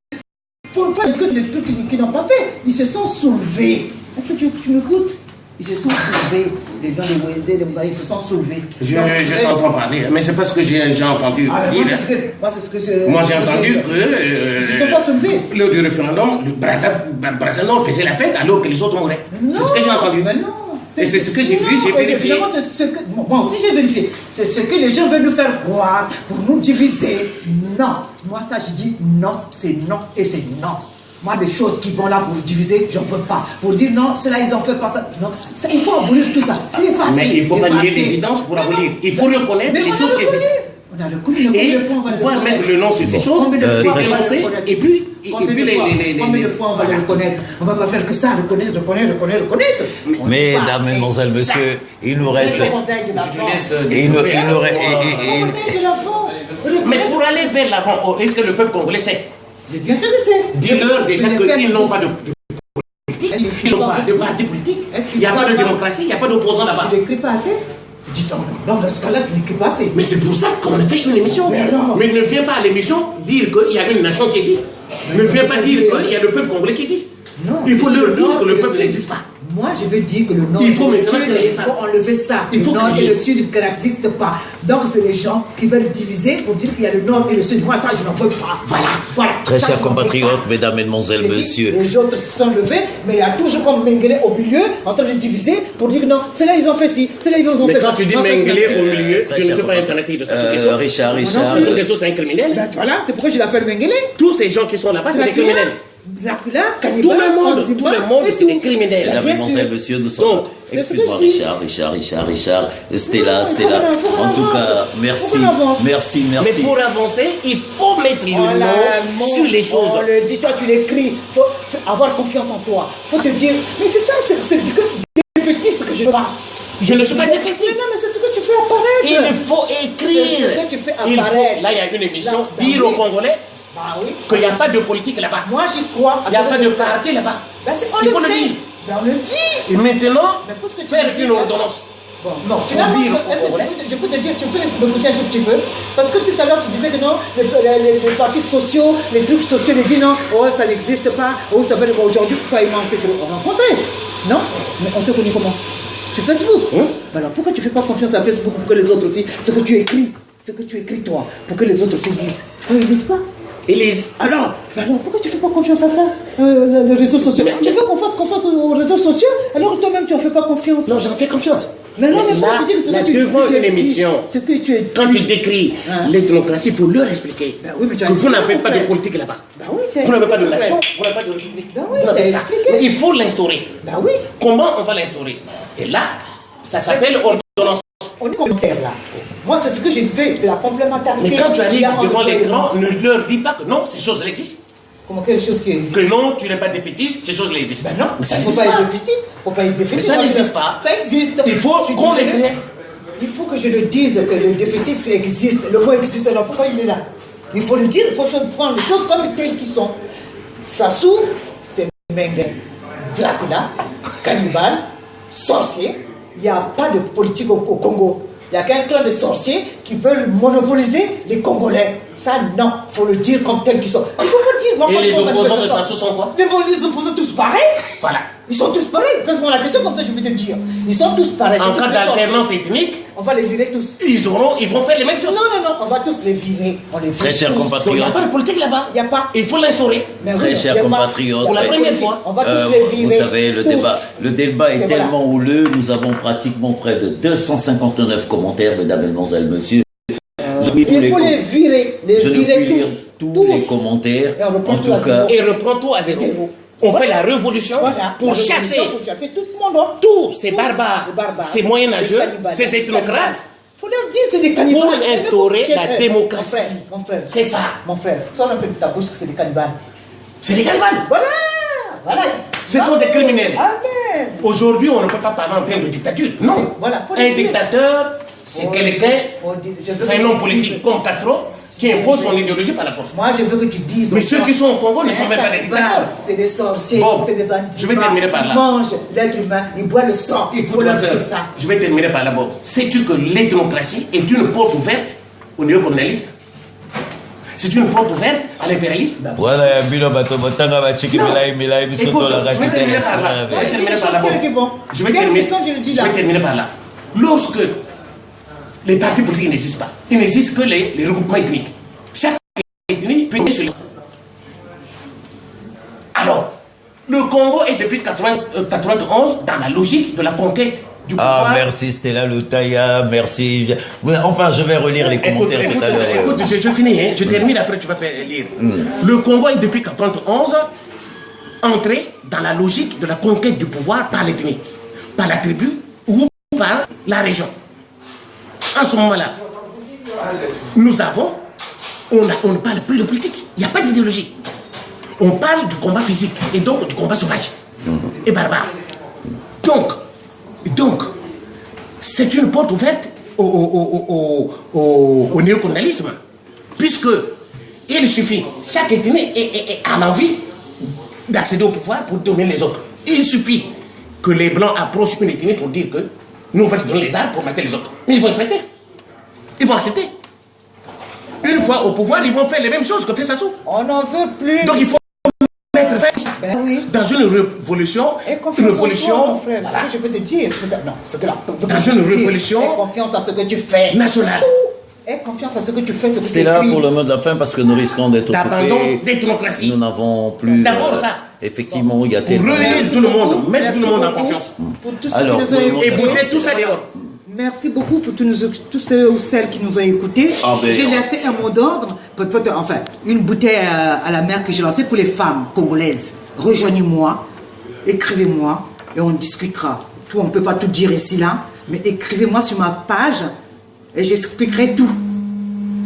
[SPEAKER 2] faut pas dire que c'est des trucs qu'ils n'ont pas fait. Ils se sont soulevés. Est-ce que tu m'écoutes? Ils se sont soulevés. Les gens de Wenze, les Mbaye, ils se sont soulevés.
[SPEAKER 3] Je t'entends parler, mais c'est pas ce que j'ai entendu
[SPEAKER 2] Ah,
[SPEAKER 3] dire.
[SPEAKER 2] moi, c'est ce que c'est.
[SPEAKER 3] Moi, j'ai entendu que
[SPEAKER 2] Ils se sont pas soulevés.
[SPEAKER 3] lors du référendum, le Brazzaville faisait la fête alors que les autres mouraient. C'est ce que j'ai entendu.
[SPEAKER 2] Mais non.
[SPEAKER 3] Et c'est ce que j'ai vu, j'ai vérifié.
[SPEAKER 2] Finalement, c'est ce que. Bon, si j'ai vérifié, c'est ce que les gens veulent nous faire croire pour nous diviser. Non. Moi, ça, je dis non, c'est non et c'est non. Moi, des choses qui vont là pour diviser, j'en veux pas. Pour dire non, cela, ils ont fait pas ça. Non, ça, il faut abolir tout ça. C'est facile.
[SPEAKER 3] Mais il ne faut pas nier
[SPEAKER 2] facile.
[SPEAKER 3] l'évidence pour abolir. Il faut reconnaître les choses qui existent.
[SPEAKER 2] On a le coup, le
[SPEAKER 3] Et
[SPEAKER 2] de fois, on va
[SPEAKER 3] pouvoir
[SPEAKER 2] le
[SPEAKER 3] mettre le nom sur ces choses,
[SPEAKER 2] Combien de
[SPEAKER 3] les
[SPEAKER 2] fois on va le
[SPEAKER 3] dénoncer,
[SPEAKER 2] reconnaître?
[SPEAKER 3] et puis
[SPEAKER 2] Combien de fois on va le reconnaître? On va pas faire que ça, reconnaître.
[SPEAKER 1] Mesdames, mesdemoiselles, messieurs, il nous reste.
[SPEAKER 3] Je te laisse
[SPEAKER 1] Il nous
[SPEAKER 3] Mais pour aller vers l'avant, est-ce que le peuple congolais sait?
[SPEAKER 2] Bien sûr que c'est.
[SPEAKER 3] Dis-leur déjà qu'ils n'ont pas de politique, ils n'ont pas de parti politique, il n'y a pas de démocratie, il n'y a pas d'opposants là-bas.
[SPEAKER 2] Tu n'écris pas assez? Dis-donc, non, dans ce cas-là, tu n'écris pas assez.
[SPEAKER 3] Mais c'est pour ça qu'on a fait une émission. Mais ne viens pas à l'émission dire qu'il y a une nation qui existe. Ne viens pas dire qu'il y a le peuple congolais qui existe.
[SPEAKER 2] Non,
[SPEAKER 3] Il faut leur dire que le
[SPEAKER 2] Sud.
[SPEAKER 3] peuple n'existe pas.
[SPEAKER 2] Moi, je veux dire que le Nord
[SPEAKER 3] Il faut
[SPEAKER 2] et le
[SPEAKER 3] maintenant
[SPEAKER 2] Sud,
[SPEAKER 3] créer
[SPEAKER 2] il
[SPEAKER 3] ça.
[SPEAKER 2] faut enlever ça.
[SPEAKER 3] Il faut
[SPEAKER 2] le Nord
[SPEAKER 3] créer.
[SPEAKER 2] et le Sud, qui n'existent pas. Donc, c'est les gens qui veulent diviser pour dire qu'il y a le Nord et le Sud. Moi, ça, je n'en veux pas. Voilà.
[SPEAKER 1] Très
[SPEAKER 2] Ça,
[SPEAKER 1] chers
[SPEAKER 2] je n'en veux
[SPEAKER 1] compatriotes,
[SPEAKER 2] pas.
[SPEAKER 1] mesdames, mesdemoiselles,
[SPEAKER 2] J'ai dit,
[SPEAKER 1] messieurs.
[SPEAKER 2] les autres se sont levés, mais il y a toujours comme Mengele au milieu, en train de diviser pour dire non, ceux-là, ils ont fait ci, ceux-là, ils ont
[SPEAKER 3] Mais
[SPEAKER 2] fait ça.
[SPEAKER 3] quand tu dis
[SPEAKER 2] Moi, ça, je
[SPEAKER 3] Mengele
[SPEAKER 2] n'en
[SPEAKER 3] au
[SPEAKER 2] veux pas.
[SPEAKER 3] milieu, je ne sais pas internet de ça.
[SPEAKER 1] Richard.
[SPEAKER 3] Ce Gesso, c'est un criminel.
[SPEAKER 2] Ben, voilà, c'est pourquoi je l'appelle Mengele.
[SPEAKER 3] Tous ces gens qui sont là-bas, c'est des criminels.
[SPEAKER 2] Dracula,
[SPEAKER 3] Tout
[SPEAKER 2] Cannibal,
[SPEAKER 3] le monde,
[SPEAKER 2] Antiba, et
[SPEAKER 3] c'est des
[SPEAKER 2] tout.
[SPEAKER 3] criminels.
[SPEAKER 1] Mesdames,
[SPEAKER 2] Bien
[SPEAKER 1] mesdemoiselles,
[SPEAKER 2] sûr.
[SPEAKER 1] messieurs, nous sommes.
[SPEAKER 3] Donc,
[SPEAKER 2] c'est ce que
[SPEAKER 1] Excuse-moi,
[SPEAKER 2] je dis.
[SPEAKER 1] Richard, Stella.
[SPEAKER 2] Faut qu'on
[SPEAKER 1] En tout
[SPEAKER 2] avance.
[SPEAKER 1] cas,
[SPEAKER 2] Faut
[SPEAKER 1] merci.
[SPEAKER 2] qu'on avance.
[SPEAKER 1] Merci.
[SPEAKER 3] Mais pour avancer, il faut mettre le nom sur les choses.
[SPEAKER 2] On le dit, toi tu l'écris, faut avoir confiance en toi. Faut te dire, mais c'est ça, c'est du défaitiste que je veux pas.
[SPEAKER 3] Je ne suis pas défaitiste.
[SPEAKER 2] Non, mais c'est ce que tu fais apparaître.
[SPEAKER 3] Il faut écrire.
[SPEAKER 2] C'est ce que tu fais
[SPEAKER 3] Il faut,
[SPEAKER 2] apparaître.
[SPEAKER 3] là, il y a une émission,
[SPEAKER 2] Là,
[SPEAKER 3] dire
[SPEAKER 2] oui.
[SPEAKER 3] aux Congolais
[SPEAKER 2] Bah oui.
[SPEAKER 3] qu'il n'y a pas de politique là-bas.
[SPEAKER 2] Moi j'y crois.
[SPEAKER 3] Il n'y a pas de parti là-bas.
[SPEAKER 2] Ben, on
[SPEAKER 3] Il
[SPEAKER 2] le
[SPEAKER 3] faut le
[SPEAKER 2] sait.
[SPEAKER 3] dire.
[SPEAKER 2] Ben, on le dit.
[SPEAKER 3] Et maintenant,
[SPEAKER 2] Mais pour ce que tu
[SPEAKER 3] faire
[SPEAKER 2] veux dire,
[SPEAKER 3] une ordonnance.
[SPEAKER 2] Bon, non, finalement,
[SPEAKER 3] dire
[SPEAKER 2] est-ce
[SPEAKER 3] aux
[SPEAKER 2] que
[SPEAKER 3] Congolais.
[SPEAKER 2] je peux te dire, tu peux m'écouter un tout petit peu? Parce que tout à l'heure, tu disais que non, les partis sociaux, les trucs sociaux, les dit non, oh, ça n'existe pas, oh, ça va être aujourd'hui, pourquoi ils m'ont rencontré? Non? Mais on s'est connus comment? Sur Facebook. Alors pourquoi tu ne fais pas confiance à Facebook pour que les autres aussi, ce que tu écris toi, pour que les autres aussi lisent? Non, ils ne lisent pas. Alors, pourquoi tu ne fais pas confiance à ça, les réseaux sociaux? Tu veux qu'on fasse confiance aux réseaux sociaux, alors toi-même tu n'en fais pas confiance.
[SPEAKER 3] Non, j'en fais confiance.
[SPEAKER 2] Mais non, mais
[SPEAKER 3] là,
[SPEAKER 2] pourquoi tu dis que ce
[SPEAKER 3] là,
[SPEAKER 2] que tu
[SPEAKER 3] devant
[SPEAKER 2] tu
[SPEAKER 3] une
[SPEAKER 2] écris,
[SPEAKER 3] émission,
[SPEAKER 2] ce que tu écris.
[SPEAKER 3] quand tu décris l'ethnolocratie, il faut leur expliquer
[SPEAKER 2] Ben oui, mais tu as
[SPEAKER 3] que vous
[SPEAKER 2] expliqué,
[SPEAKER 3] n'avez pas de
[SPEAKER 2] frère.
[SPEAKER 3] politique là-bas.
[SPEAKER 2] Ben oui, t'as
[SPEAKER 3] Vous n'avez pas de
[SPEAKER 2] expliqué,
[SPEAKER 3] nation,
[SPEAKER 2] frère.
[SPEAKER 3] vous n'avez pas de république.
[SPEAKER 2] Ben oui,
[SPEAKER 3] Vous n'avez
[SPEAKER 2] t'as
[SPEAKER 3] ça.
[SPEAKER 2] expliqué.
[SPEAKER 3] Mais il faut l'instaurer.
[SPEAKER 2] Ben oui,
[SPEAKER 3] Comment on va l'instaurer? Et là, ça s'appelle ordonnance.
[SPEAKER 2] on est complémentaires là. Moi, c'est ce que j'ai fait, c'est la complémentarité.
[SPEAKER 3] Mais quand tu arrives
[SPEAKER 2] Il y a entre
[SPEAKER 3] devant
[SPEAKER 2] les
[SPEAKER 3] l'écran,
[SPEAKER 2] gens.
[SPEAKER 3] ne leur dis pas que non, ces choses existent.
[SPEAKER 2] Comment quelque chose qui existe?
[SPEAKER 3] Que non, tu n'es pas défaitiste, ces choses existent.
[SPEAKER 2] Ben non,
[SPEAKER 3] mais ça
[SPEAKER 2] il ne faut
[SPEAKER 3] n'existe
[SPEAKER 2] pas
[SPEAKER 3] pas.
[SPEAKER 2] être déficit. Faut pas être déficit.
[SPEAKER 3] Mais ça n'existe pas.
[SPEAKER 2] Ça existe.
[SPEAKER 3] Il faut
[SPEAKER 2] Je suis
[SPEAKER 3] qu'on
[SPEAKER 2] désolé.
[SPEAKER 3] l'écrive.
[SPEAKER 2] Il faut que je le dise que le déficit ça existe. Le mot existe. Alors pourquoi il est là? Il faut le dire, il faut prendre les choses comme telles qui sont. Sassou, c'est Mengele. Dracula, cannibale, sorcier. Il n'y a pas de politique au Congo. Il y a qu'un clan de sorciers qui veulent monopoliser les Congolais. Ça, non, il faut le dire comme tels qu'ils sont. Il faut le dire.
[SPEAKER 3] Et les opposants de Sassou sont quoi?
[SPEAKER 2] Les opposants tous pareils.
[SPEAKER 3] Voilà.
[SPEAKER 2] Ils sont tous pareils. Pose-moi la question comme ça, je vais te le dire. Ils sont tous pareils.
[SPEAKER 3] En cas d'alternance ethnique,
[SPEAKER 2] on va les virer tous.
[SPEAKER 3] ils vont faire les mêmes choses.
[SPEAKER 2] Non, on va tous les virer. On les vire
[SPEAKER 1] Très chers
[SPEAKER 2] tous.
[SPEAKER 3] Donc il n'y a
[SPEAKER 1] compatriotes,
[SPEAKER 3] pas de politique là-bas.
[SPEAKER 2] Il n'y a pas.
[SPEAKER 3] Il faut l'instaurer.
[SPEAKER 2] Mais
[SPEAKER 1] très
[SPEAKER 2] oui,
[SPEAKER 1] chers
[SPEAKER 2] il y a pas.
[SPEAKER 1] compatriotes,
[SPEAKER 3] Pour la première fois.
[SPEAKER 2] On va tous les virer.
[SPEAKER 1] vous savez, le débat est
[SPEAKER 2] C'est
[SPEAKER 1] tellement houleux. Nous avons pratiquement près de 259 commentaires, mesdames, mesdemoiselles, messieurs.
[SPEAKER 2] Il faut les virer.
[SPEAKER 1] Je ne puis lire tous les commentaires.
[SPEAKER 2] Et on reprend
[SPEAKER 1] En
[SPEAKER 2] tout
[SPEAKER 1] tout
[SPEAKER 2] à
[SPEAKER 1] cas,
[SPEAKER 2] zéro.
[SPEAKER 3] Et reprend tout à zéro.
[SPEAKER 2] Zéro.
[SPEAKER 3] On
[SPEAKER 2] Voilà.
[SPEAKER 3] fait la révolution
[SPEAKER 2] Voilà.
[SPEAKER 3] pour
[SPEAKER 2] La révolution,
[SPEAKER 3] chasser
[SPEAKER 2] pour chasser tout le monde.
[SPEAKER 3] tous ces
[SPEAKER 2] Tous
[SPEAKER 3] barbares,
[SPEAKER 2] les barbares,
[SPEAKER 3] ces moyenâgeux,
[SPEAKER 2] les cannibales,
[SPEAKER 3] ces
[SPEAKER 2] les
[SPEAKER 3] ethnocrates,
[SPEAKER 2] cannibales. Faut leur dire, c'est des cannibales.
[SPEAKER 3] pour instaurer la
[SPEAKER 2] Mon
[SPEAKER 3] démocratie.
[SPEAKER 2] frère, mon frère.
[SPEAKER 3] C'est ça.
[SPEAKER 2] Mon frère, sors un peu de ta bouche que c'est des cannibales.
[SPEAKER 3] C'est des cannibales.
[SPEAKER 2] Voilà.
[SPEAKER 3] Ce sont des criminels.
[SPEAKER 2] Amen.
[SPEAKER 3] Aujourd'hui, on ne peut pas parler en termes de dictature. Non.
[SPEAKER 2] Voilà, faut le
[SPEAKER 3] Un
[SPEAKER 2] dire.
[SPEAKER 3] dictateur, c'est
[SPEAKER 2] Faut-
[SPEAKER 3] quelqu'un,
[SPEAKER 2] faut dire- je veux
[SPEAKER 3] c'est
[SPEAKER 2] que
[SPEAKER 3] un homme
[SPEAKER 2] tu
[SPEAKER 3] politique
[SPEAKER 2] dises-
[SPEAKER 3] comme Castro qui impose son idéologie par la force.
[SPEAKER 2] Moi, je veux que tu dises.
[SPEAKER 3] Mais
[SPEAKER 2] aux
[SPEAKER 3] ceux
[SPEAKER 2] gens,
[SPEAKER 3] qui sont au Congo ne
[SPEAKER 2] c'est
[SPEAKER 3] sont même
[SPEAKER 2] un
[SPEAKER 3] pas des
[SPEAKER 2] cannibale,
[SPEAKER 3] dictateurs.
[SPEAKER 2] C'est des sorciers,
[SPEAKER 3] Bon,
[SPEAKER 2] c'est des anti.
[SPEAKER 3] je vais terminer par là.
[SPEAKER 2] Ils mangent l'être humain, ils boivent le sang. Il faut
[SPEAKER 3] Écoute,
[SPEAKER 2] leur
[SPEAKER 3] ma sœur,
[SPEAKER 2] dire ça.
[SPEAKER 3] je vais terminer par là-bas. Sais-tu que l'ethnoplacie est une porte ouverte au néocolonialisme? C'est une porte ouverte à l'impérialisme?
[SPEAKER 4] Voilà, Bilo Batobotanga va checker
[SPEAKER 3] Non.
[SPEAKER 4] Milai,
[SPEAKER 3] Écoute,
[SPEAKER 4] Bisoto, la
[SPEAKER 3] je vais
[SPEAKER 4] ratite,
[SPEAKER 3] terminer
[SPEAKER 4] la
[SPEAKER 3] par là. Je vais
[SPEAKER 4] sera.
[SPEAKER 3] terminer par là. Je vais
[SPEAKER 2] Quelle
[SPEAKER 3] terminer-
[SPEAKER 2] question je le dis
[SPEAKER 3] je
[SPEAKER 2] là?
[SPEAKER 3] vais terminer par là. Lorsque les partis politiques n'existent pas, il n'existe que les regroupements ethniques. Chaque ethnie peut être sur les- Alors, le Congo est depuis 91 dans la logique de la conquête du pouvoir.
[SPEAKER 4] Ah, merci Stella Lutaya, merci. Enfin, je vais relire les commentaires tout à l'heure.
[SPEAKER 3] Écoute, je finis, hein. Je termine, après tu vas faire lire. Le Congo est depuis 91 entré dans la logique de la conquête du pouvoir par l'ethnie, par la tribu ou par la région. En ce moment-là, on ne parle plus de politique, il n'y a pas d'idéologie. On parle du combat physique et donc du combat sauvage et barbare. Donc, c'est une porte ouverte au néocolonialisme, puisque il suffit, chaque ethnie a l'envie d'accéder au pouvoir pour dominer les autres. Il suffit que les Blancs approchent une ethnie pour dire que nous, on va te donner les armes pour mater les autres. Mais ils vont accepter. Ils vont accepter. Une fois au pouvoir, ils vont faire les mêmes choses que fait Sassou.
[SPEAKER 2] On n'en veut plus.
[SPEAKER 3] Donc il faut mettre fin à ça.
[SPEAKER 2] Ben oui.
[SPEAKER 3] Dans une révolution,
[SPEAKER 2] Aie confiance en toi, mon frère.
[SPEAKER 3] voilà,
[SPEAKER 2] Ce que je peux te dire, c'est que, non, ce que la,
[SPEAKER 3] Dans une révolution
[SPEAKER 2] aie confiance à ce que tu fais.
[SPEAKER 3] nationale,
[SPEAKER 2] Aie confiance à ce que tu fais, ce que tu
[SPEAKER 1] C'était là
[SPEAKER 2] écris.
[SPEAKER 1] pour le mot de la fin parce que nous risquons d'être
[SPEAKER 3] d'abandon,
[SPEAKER 1] occupés.
[SPEAKER 3] d'ethnoplacie.
[SPEAKER 1] Nous n'avons plus.
[SPEAKER 3] D'abord ça.
[SPEAKER 1] Effectivement, il y a
[SPEAKER 3] Pour
[SPEAKER 1] tellement.
[SPEAKER 3] réunir tout le monde, mettre
[SPEAKER 2] Merci
[SPEAKER 3] tout le monde en
[SPEAKER 2] beaucoup
[SPEAKER 3] confiance.
[SPEAKER 2] Pour tous
[SPEAKER 1] Alors,
[SPEAKER 2] ceux qui nous ont
[SPEAKER 1] pour le monde-
[SPEAKER 3] Et
[SPEAKER 2] écoutés.
[SPEAKER 3] bouter tout ça dehors.
[SPEAKER 2] Merci beaucoup pour tous ceux ou celles qui nous ont écoutés.
[SPEAKER 1] Ah ben,
[SPEAKER 2] J'ai laissé un mot d'ordre, enfin, une bouteille à la mer que j'ai lancée pour les femmes congolaises. Rejoignez-moi, écrivez-moi et on discutera. Tout, on ne peut pas tout dire ici, là, mais écrivez-moi sur ma page et j'expliquerai tout.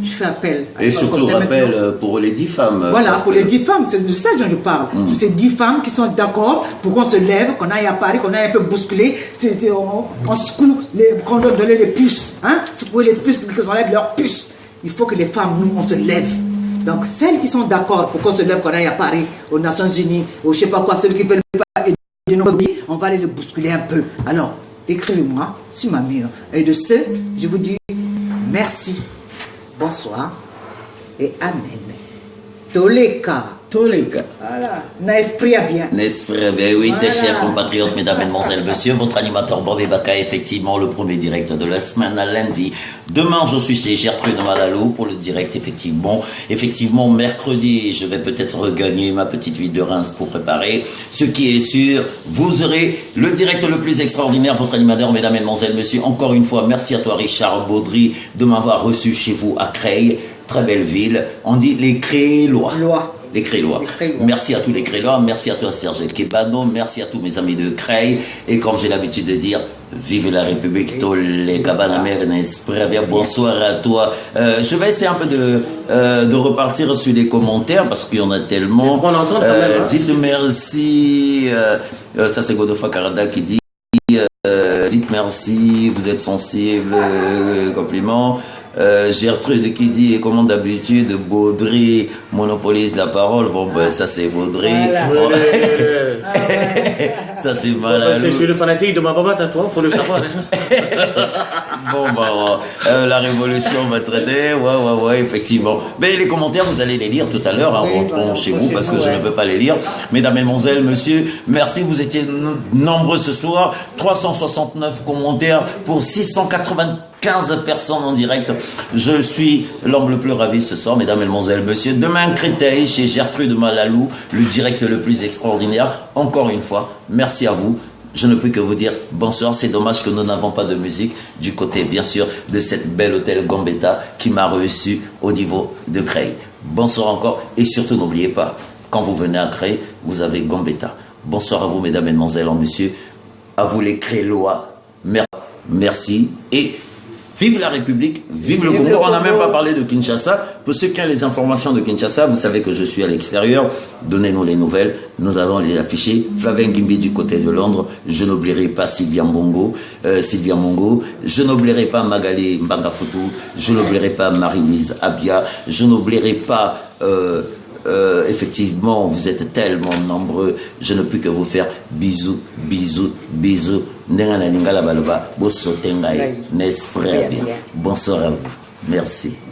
[SPEAKER 2] Je fais appel. à
[SPEAKER 1] Et
[SPEAKER 2] toi,
[SPEAKER 1] surtout,
[SPEAKER 2] conseil
[SPEAKER 1] rappel
[SPEAKER 2] maintenant.
[SPEAKER 1] pour les 10 femmes.
[SPEAKER 2] Voilà,
[SPEAKER 1] parce
[SPEAKER 2] pour
[SPEAKER 1] que-
[SPEAKER 2] les 10 femmes, c'est de ça dont je parle. Toutes ces 10 femmes qui sont d'accord pour qu'on se lève, qu'on aille à Paris, qu'on aille un peu bousculer, on secoue, qu'on leur donne les puces, hein, secouer les puces pour qu'ils enlèvent leurs puces. Il faut que les femmes, nous, on se lève. Donc, celles qui sont d'accord pour qu'on se lève, qu'on aille à Paris, aux Nations Unies, ou je sais pas quoi, celles qui veulent pas aider nos pays, on va aller les bousculer un peu. Alors, écrivez-moi sur ma mur. Et de ce, je vous dis merci, bonsoir et amen. Toleka.
[SPEAKER 1] Toleka.
[SPEAKER 2] Voilà. Na esprit à bien.
[SPEAKER 1] N'est-ce pas? Ben oui, très
[SPEAKER 2] Voilà.
[SPEAKER 1] chers compatriotes, mesdames, mesdemoiselles, messieurs, votre animateur Bobé Baka, effectivement, le premier direct de la semaine à lundi. Demain, je suis chez Gertrude Malalou pour le direct, effectivement. Effectivement, mercredi, je vais peut-être regagner ma petite ville de Reims pour préparer. Ce qui est sûr, vous aurez le direct le plus extraordinaire, votre animateur, mesdames, mesdemoiselles, messieurs. Encore une fois, merci à toi, Richard Baudry, de m'avoir reçu chez vous à Creil. Très belle ville. On dit les Crélois.
[SPEAKER 2] Loi.
[SPEAKER 1] Les Crélois.
[SPEAKER 2] Les Crélois.
[SPEAKER 1] Merci à tous les Crélois, merci à toi Serge Kebano, merci à tous mes amis de Creil. Et comme j'ai l'habitude de dire, vive la République, tous les Cabanamer, bien. Bonsoir à toi. Je vais essayer un peu de repartir sur les commentaires parce qu'il y en a tellement.
[SPEAKER 3] On entend quand même, hein.
[SPEAKER 1] Dites merci. Ça c'est Godofah Karada qui dit. Dites merci, vous êtes sensible, compliment. Gertrude qui dit, comme d'habitude, Baudry monopolise la parole. Bon, ben, ça c'est Baudry.
[SPEAKER 2] Voilà.
[SPEAKER 1] Ça c'est mal.
[SPEAKER 3] Je suis le fanatique de ma maman, toi, faut le savoir. Hein.
[SPEAKER 4] Bon, bah, la révolution va traiter, ouais, effectivement. Mais les commentaires, vous allez les lire tout à l'heure, en rentrant chez vous, parce que je ne peux pas les lire. Mesdames, Mesdemoiselles, Messieurs, merci, vous étiez nombreux ce soir. 369 commentaires pour 695 personnes en direct. Je suis l'homme le plus ravi ce soir, Mesdames, Mesdemoiselles, Messieurs. Demain, Créteil, chez Gertrude Malalou, le direct le plus extraordinaire. Encore une fois, merci à vous. Je ne peux que vous dire bonsoir. C'est dommage que nous n'avons pas de musique du côté, bien sûr, de cette belle hôtel Gambetta qui m'a reçu au niveau de Creil. Bonsoir encore. Et surtout, n'oubliez pas, quand vous venez à Creil, vous avez Gambetta. Bonsoir à vous, mesdames, mesdemoiselles, messieurs. À vous, les Crélois. Merci. Et vive la République, vive le Congo. On n'a même pas parlé de Kinshasa. Pour ceux qui ont les informations de Kinshasa, vous savez que je suis à l'extérieur. Donnez-nous les nouvelles. Nous allons les afficher. Flavien Gimbi du côté de Londres. Je n'oublierai pas Sylvia Mongo. Je n'oublierai pas Magali Mbangafutu. Je n'oublierai pas Marie-Louise Abia. Je n'oublierai pas... effectivement, vous êtes tellement nombreux. Je ne peux que vous faire bisous, bisous, bisous. Bonsoir à vous. Merci.